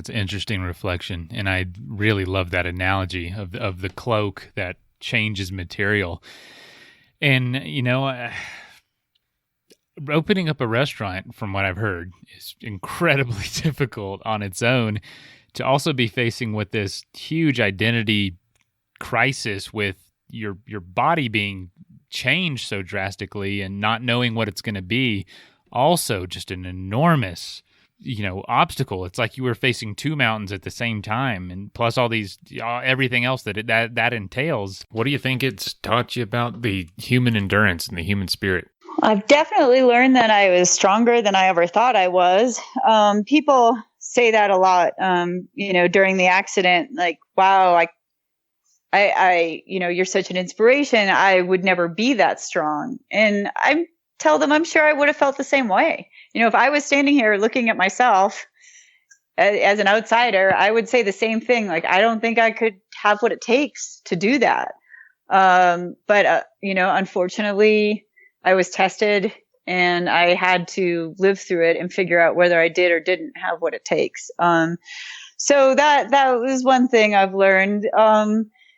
interesting reflection. And I really love that analogy of the cloak that changes material. And, opening up a restaurant, from what I've heard, is incredibly difficult on its own. To also be facing with this huge identity crisis with your body being changed so drastically and not knowing what it's going to be, also just an enormous, obstacle. It's like you were facing 2 mountains at the same time, and plus all these, everything else that entails. What do you think it's taught you about the human endurance and the human spirit? I've definitely learned that I was stronger than I ever thought I was. People say that a lot, during the accident, like, wow, you're such an inspiration. I would never be that strong. And I tell them, I'm sure I would have felt the same way. If I was standing here looking at myself as an outsider, I would say the same thing. Like, I don't think I could have what it takes to do that. But unfortunately, I was tested and I had to live through it and figure out whether I did or didn't have what it takes. So that was one thing I've learned.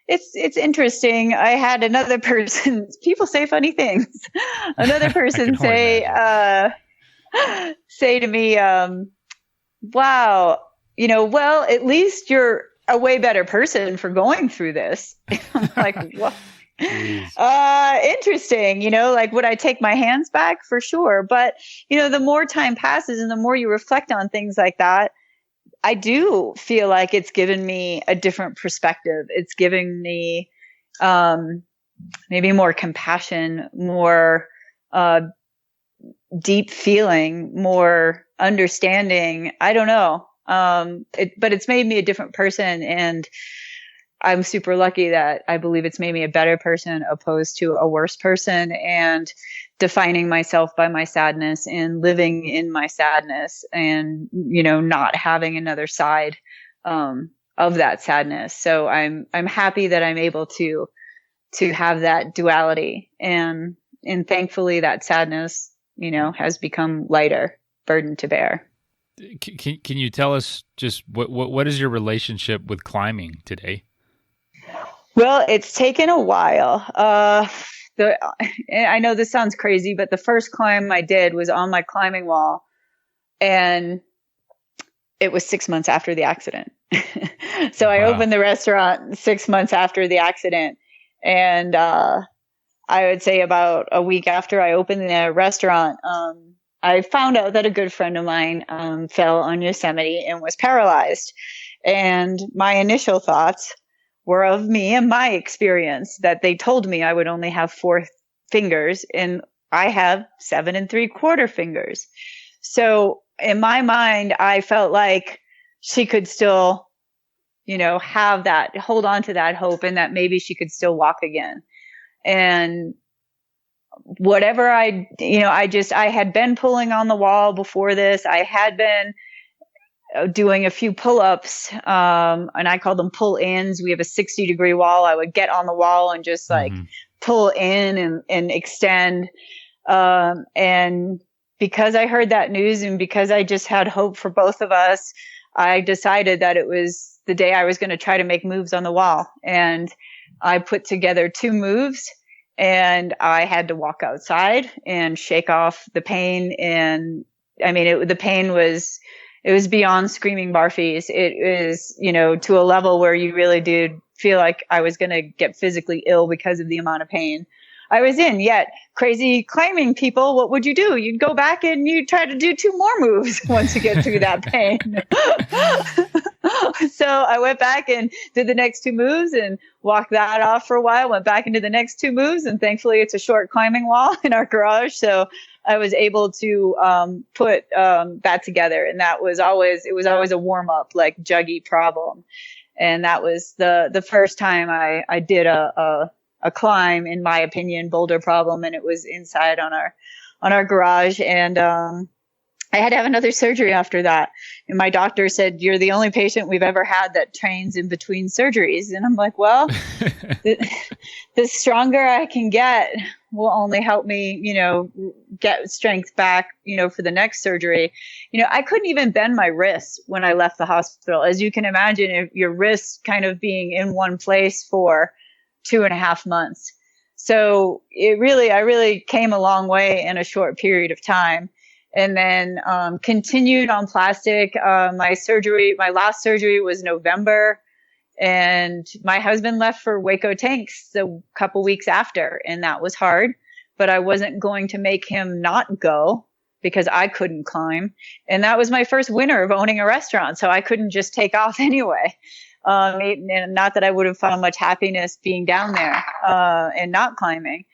It's interesting. I had another person, people say funny things. Another person say to me, wow, well, at least you're a way better person for going through this. I'm like, what? Jeez. Interesting. Like, would I take my hands back? For sure. But, the more time passes and the more you reflect on things like that, I do feel like it's given me a different perspective. It's giving me maybe more compassion, more deep feeling, more understanding. I don't know. But it's made me a different person, and I'm super lucky that I believe it's made me a better person opposed to a worse person, and defining myself by my sadness and living in my sadness, and, not having another side of that sadness. So I'm happy that I'm able to have that duality, and thankfully that sadness, has become lighter burden to bear. Can you tell us just what is your relationship with climbing today? Well, it's taken a while. I know this sounds crazy, but the first climb I did was on my climbing wall, and it was 6 months after the accident. So I opened the restaurant 6 months after the accident, and I would say about a week after I opened the restaurant, I found out that a good friend of mine fell on Yosemite and was paralyzed. And my initial thoughts were of me and my experience, that they told me I would only have 4 fingers, and I have 7 3/4 fingers. So in my mind, I felt like she could still, have that, hold on to that hope, and that maybe she could still walk again. And whatever I had been pulling on the wall before this. I had been doing a few pull-ups, and I call them pull-ins. We have a 60-degree wall. I would get on the wall and just pull in and extend. And because I heard that news, and because I just had hope for both of us, I decided that it was the day I was going to try to make moves on the wall. And I put together 2 moves, and I had to walk outside and shake off the pain. And I mean, the pain was, it was beyond screaming barfies. It was, to a level where you really did feel like I was going to get physically ill because of the amount of pain I was in. Yet crazy climbing people, what would you do? You'd go back and you'd try to do 2 more moves once you get through that pain. So I went back and did the next 2 moves and walked that off for a while, went back into the next 2 moves. And thankfully it's a short climbing wall in our garage. So I was able to put that together. And it was always a warm up, like juggy problem. And that was the first time I did a climb, in my opinion, boulder problem. And it was inside on our garage. And I had to have another surgery after that. And my doctor said, "You're the only patient we've ever had that trains in between surgeries." And I'm like, well, the stronger I can get will only help me, get strength back, for the next surgery. I couldn't even bend my wrist when I left the hospital. As you can imagine, if your wrist kind of being in one place for 2.5 months. So I really came a long way in a short period of time. And then continued on plastic. My last surgery was November, and my husband left for Waco Tanks a couple weeks after, and that was hard. But I wasn't going to make him not go because I couldn't climb, and that was my first winter of owning a restaurant, so I couldn't just take off anyway. And not that I would have found much happiness being down there and not climbing.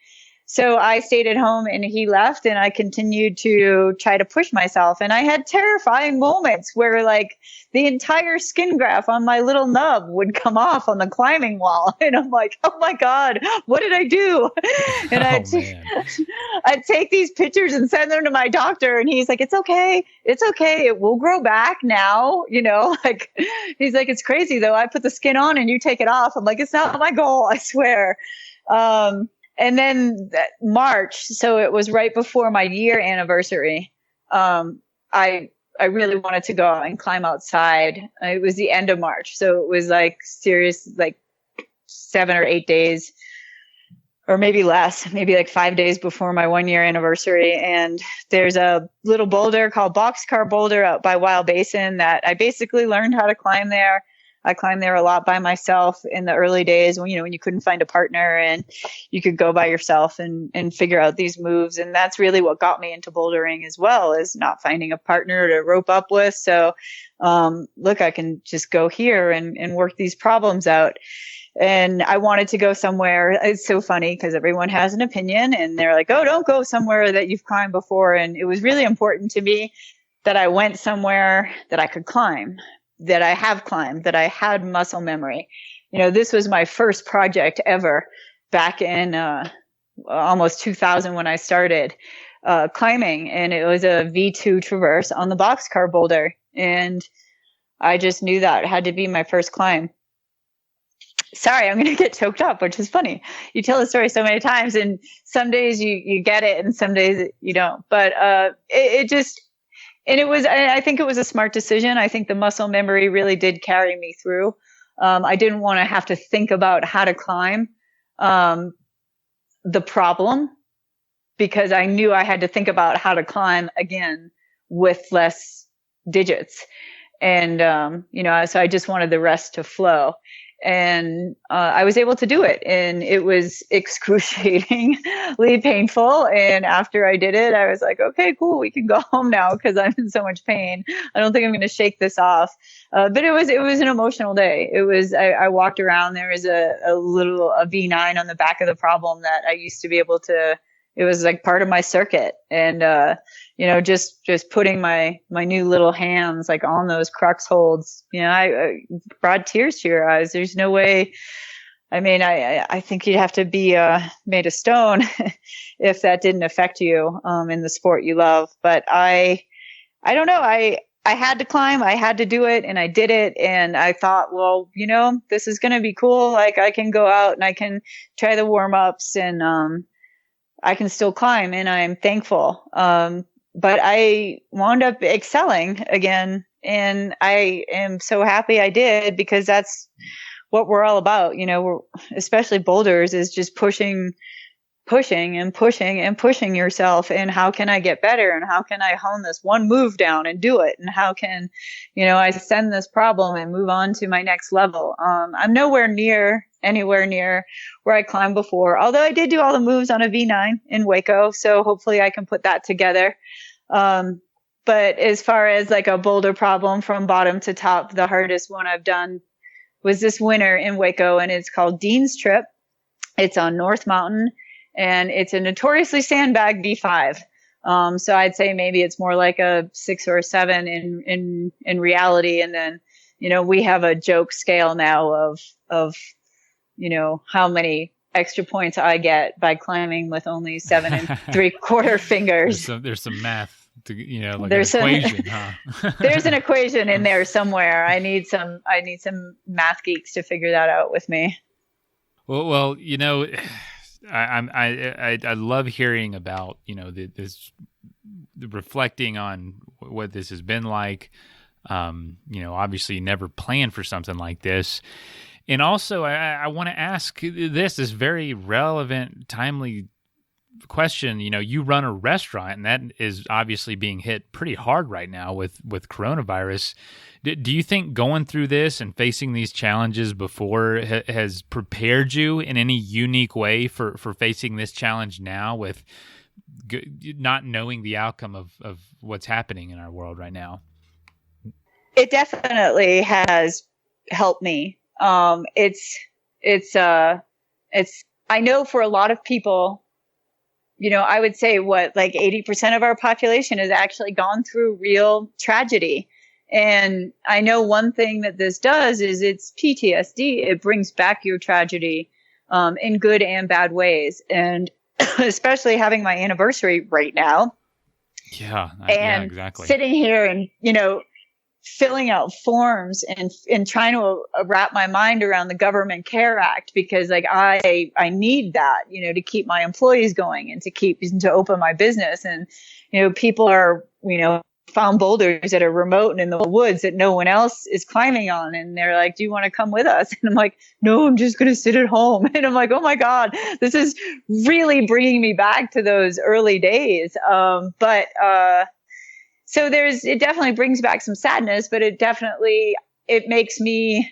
So I stayed at home, and he left, and I continued to try to push myself. And I had terrifying moments where like the entire skin graft on my little nub would come off on the climbing wall. And I'm like, oh my God, what did I do? And I'd take these pictures and send them to my doctor. And he's like, it's okay. It will grow back now. He's like, it's crazy though. I put the skin on and you take it off. I'm like, it's not my goal, I swear. And then March, so it was right before my year anniversary. I really wanted to go out and climb outside. It was the end of March, so it was like serious, like 7 or 8 days, or maybe less, maybe like 5 days before my 1-year anniversary. And there's a little boulder called Boxcar Boulder out by Wild Basin that I basically learned how to climb there. I climbed there a lot by myself in the early days when, when you couldn't find a partner and you could go by yourself and figure out these moves. And that's really what got me into bouldering as well, is not finding a partner to rope up with. So, look, I can just go here and work these problems out. And I wanted to go somewhere. It's so funny because everyone has an opinion and they're like, oh, don't go somewhere that you've climbed before. And it was really important to me that I went somewhere that I could climb, that I have climbed, that I had muscle memory. This was my first project ever back in almost 2000 when I started climbing. And it was a V2 traverse on the boxcar boulder. And I just knew that had to be my first climb. Sorry, I'm going to get choked up, which is funny. You tell the story so many times and some days you get it and some days you don't. But it just, and it was, I think it was a smart decision. I think the muscle memory really did carry me through. I didn't want to have to think about how to climb the problem because I knew I had to think about how to climb again with less digits. And, so I just wanted the rest to flow. And I was able to do it, and it was excruciatingly painful. And after I did it, I was like, okay, cool, we can go home now because I'm in so much pain. I don't think I'm going to shake this off. But it was an emotional day. It was, I walked around. There was a V9 on the back of the problem that I used to be able to, it was like part of my circuit. And, just putting my new little hands like on those crux holds, I brought tears to your eyes. There's no way. I mean, I think you'd have to be made of stone if that didn't affect you in the sport you love. But I don't know. I had to climb. I had to do it, and I did it. And I thought, well, this is going to be cool. Like I can go out and I can try the warm ups, and I can still climb, and I'm thankful. But I wound up excelling again, and I am so happy I did because that's what we're all about. We're, especially boulders, is just pushing yourself. And how can I get better? And how can I hone this one move down and do it? And how can, I send this problem and move on to my next level? I'm anywhere near where I climbed before, although I did do all the moves on a V9 in Waco. So hopefully I can put that together. But as far as like a boulder problem from bottom to top, the hardest one I've done was this winter in Waco, and it's called Dean's Trip. It's on North Mountain, and it's a notoriously sandbagged V5. So I'd say maybe it's more like a 6 or a 7 in reality. And then, we have a joke scale now of how many extra points I get by climbing with only 7 3/4 fingers. There's some math to, like there's an equation, huh? There's an equation in there somewhere. I need some math geeks to figure that out with me. Well, I love hearing about, this reflecting on what this has been like. Obviously you never planned for something like this. And also, I want to ask this very relevant, timely question. You run a restaurant, and that is obviously being hit pretty hard right now with coronavirus. Do you think going through this and facing these challenges before has prepared you in any unique way for facing this challenge now with not knowing the outcome of what's happening in our world right now? It definitely has helped me. It's I know for a lot of people, I would say like 80% of our population has actually gone through real tragedy. And I know one thing that this does is it's PTSD. It brings back your tragedy, in good and bad ways. And especially having my anniversary right now. Yeah, exactly. Sitting here and, filling out forms and trying to wrap my mind around the Government Care Act, because like I need that, to keep my employees going and to open my business. And, people are, found boulders that are remote and in the woods that no one else is climbing on. And they're like, do you want to come with us? And I'm like, no, I'm just going to sit at home. And I'm like, oh my God, this is really bringing me back to those early days. So it definitely brings back some sadness, but it makes me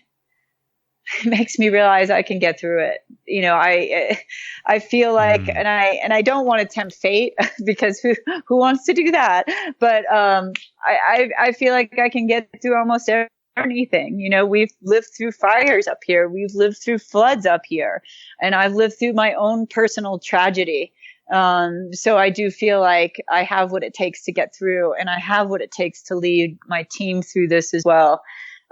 makes me realize I can get through it. I feel like, and I don't want to tempt fate because who wants to do that? But I feel like I can get through almost anything. We've lived through fires up here. We've lived through floods up here, and I've lived through my own personal tragedy. So I do feel like I have what it takes to get through, and I have what it takes to lead my team through this as well.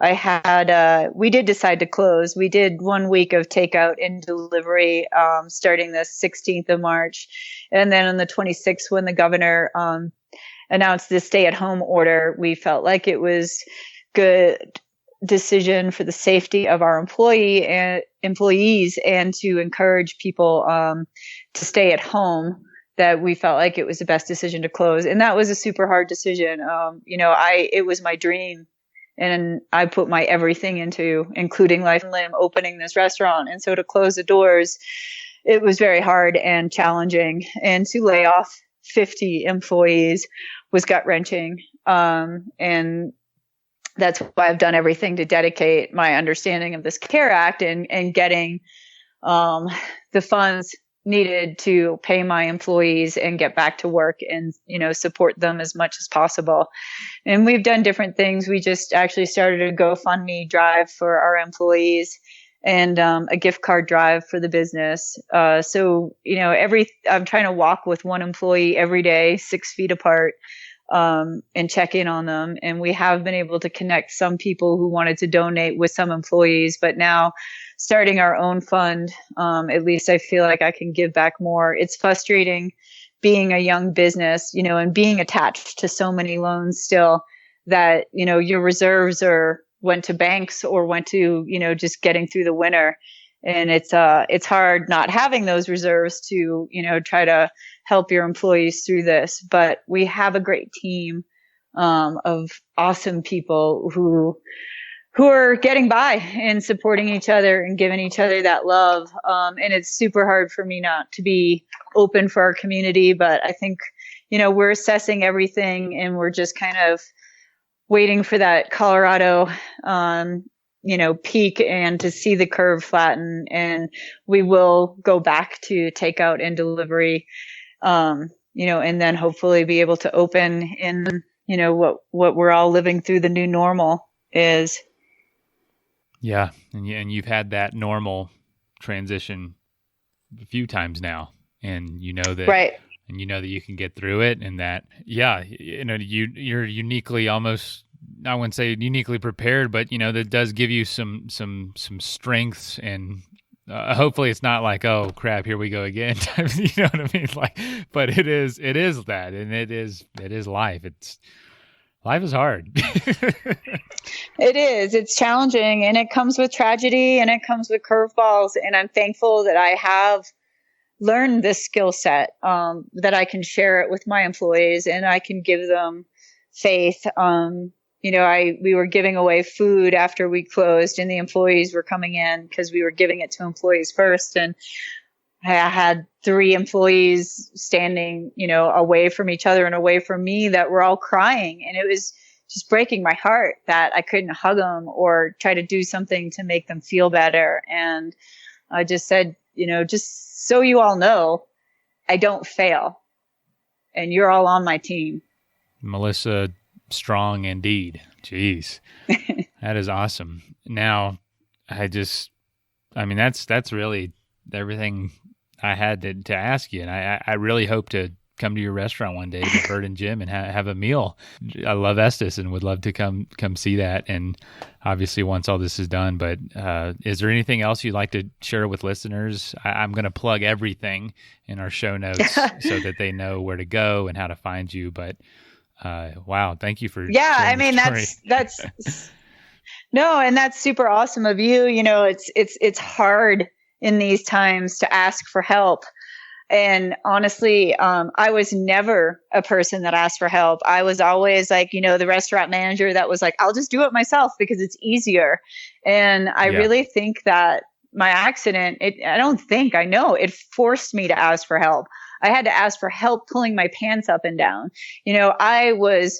We did decide to close. We did 1 week of takeout and delivery, starting the 16th of March. And then on the 26th, when the governor, announced the stay-at-home order, we felt like it was good decision for the safety of our employees and to encourage people, to stay at home, that we felt like it was the best decision to close. And that was a super hard decision. It was my dream. And I put my everything into, including life and limb, opening this restaurant. And so to close the doors, it was very hard and challenging. And to lay off 50 employees was gut-wrenching. And that's why I've done everything to dedicate my understanding of this CARE Act and getting the funds needed to pay my employees and get back to work and, support them as much as possible. And we've done different things. We just actually started a GoFundMe drive for our employees and a gift card drive for the business. I'm trying to walk with one employee every day, 6 feet apart, and check in on them. And we have been able to connect some people who wanted to donate with some employees, but now starting our own fund, at least I feel like I can give back more. It's frustrating being a young business, and being attached to so many loans still that, your reserves went to banks or went to, just getting through the winter. And it's hard not having those reserves to, try to help your employees through this. But we have a great team of awesome people who are getting by and supporting each other and giving each other that love. And it's super hard for me not to be open for our community. But I think, we're assessing everything and we're just kind of waiting for that Colorado, peak and to see the curve flatten. And we will go back to takeout and delivery, and then hopefully be able to open in, what we're all living through the new normal is. Yeah. And you've had that normal transition a few times now, and that, right. And that you can get through it, and that, you're uniquely, almost, I wouldn't say uniquely prepared, but that does give you some strengths, and hopefully it's not like, oh crap, here we go again. You know what I mean? But it is that, and it is life. Life is hard. It is. It's challenging, and it comes with tragedy, and it comes with curveballs. And I'm thankful that I have learned this skill set, that I can share it with my employees, and I can give them faith. We were giving away food after we closed, and the employees were coming in because we were giving it to employees first. And I had 3 employees standing, away from each other and away from me that were all crying. And it was just breaking my heart that I couldn't hug them or try to do something to make them feel better. And I just said, just so you all know, I don't fail, and you're all on my team. Melissa, strong indeed. Jeez, that is awesome. Now, that's really everything I had to ask you. And I really hope to come to your restaurant one day, the Bird and Jim, and have a meal. I love Estes and would love to come see that. And obviously once all this is done, but is there anything else you'd like to share with listeners? I'm going to plug everything in our show notes so that they know where to go and how to find you. But wow, thank you for sharing the story. that's no, and that's super awesome of you. It's hard in these times to ask for help. And honestly, I was never a person that asked for help. I was always like, the restaurant manager that was like, I'll just do it myself because it's easier. And I really think that my accident, I know it forced me to ask for help. I had to ask for help pulling my pants up and down. I was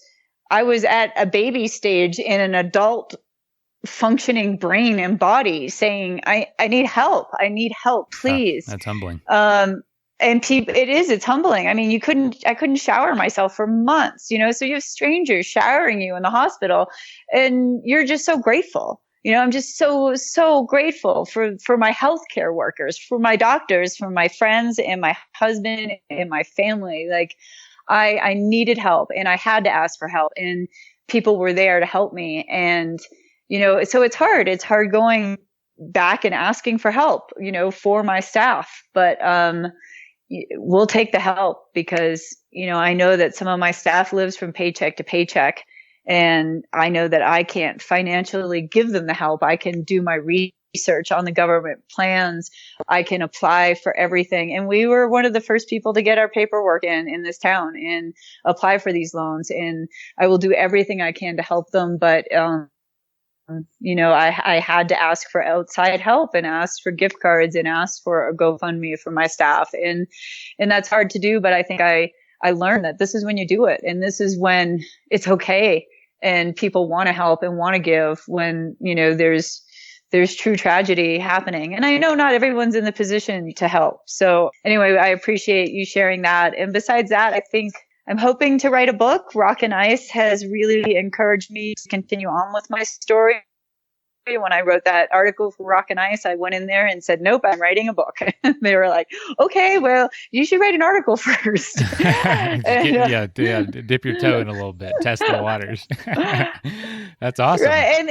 at a baby stage in an adult functioning brain and body saying, I need help. I need help, please. That's humbling. And it's humbling. I mean, I couldn't shower myself for months, so you have strangers showering you in the hospital and you're just so grateful. I'm just so grateful for my healthcare workers, for my doctors, for my friends and my husband and my family. Like I needed help and I had to ask for help and people were there to help me. And, so it's hard. It's hard going back and asking for help, for my staff, but, we'll take the help because, I know that some of my staff lives from paycheck to paycheck and I know that I can't financially give them the help. I can do my research on the government plans. I can apply for everything. And we were one of the first people to get our paperwork in this town and apply for these loans. And I will do everything I can to help them. But, I had to ask for outside help and ask for gift cards and ask for a GoFundMe for my staff. And that's hard to do. But I think I learned that this is when you do it. And this is when it's okay. And people want to help and want to give when, there's true tragedy happening. And I know not everyone's in the position to help. So anyway, I appreciate you sharing that. And besides that, I think I'm hoping to write a book. Rock and Ice has really encouraged me to continue on with my story. When I wrote that article for Rock and Ice, I went in there and said, nope, I'm writing a book. They were like, okay, well, you should write an article first. And, dip your toe in a little bit, test the waters. That's awesome. Right.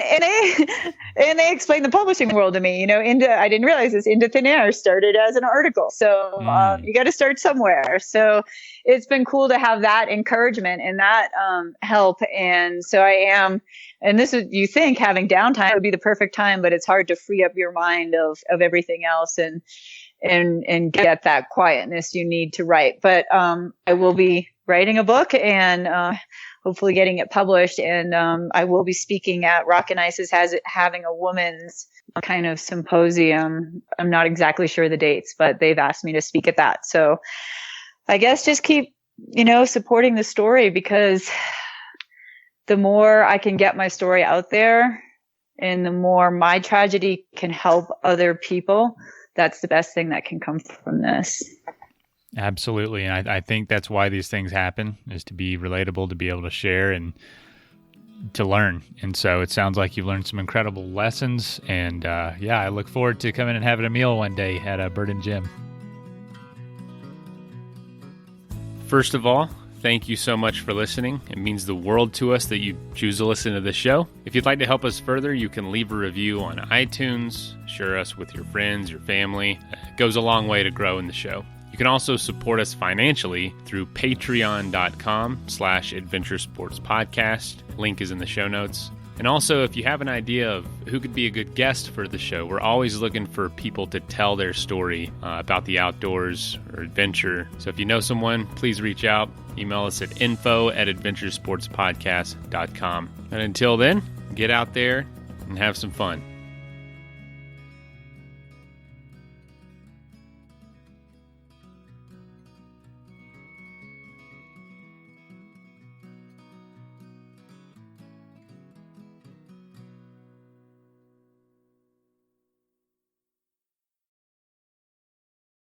And they explained the publishing world to me, I didn't realize this, Into Thin Air started as an article. So you got to start somewhere. So it's been cool to have that encouragement and that help. And so I am, and this is, you think having downtime would be the perfect time, but it's hard to free up your mind of everything else and get that quietness you need to write. But I will be writing a book and hopefully getting it published. And I will be speaking at Rock and Ice having a women's kind of symposium. I'm not exactly sure the dates, but they've asked me to speak at that. So I guess just keep, supporting the story because the more I can get my story out there and the more my tragedy can help other people, that's the best thing that can come from this. Absolutely. And I think that's why these things happen, is to be relatable, to be able to share and to learn. And so it sounds like you've learned some incredible lessons. And I look forward to coming and having a meal one day at a Bird and Jim. First of all, thank you so much for listening. It means the world to us that you choose to listen to this show. If you'd like to help us further, you can leave a review on iTunes, share us with your friends, your family. It goes a long way to grow in the show. You can also support us financially through patreon.com/adventuresportspodcast. Link is in the show notes. And also, if you have an idea of who could be a good guest for the show, we're always looking for people to tell their story about the outdoors or adventure. So if you know someone, please reach out. Email us at info@adventuresportspodcast.com. And until then, get out there and have some fun.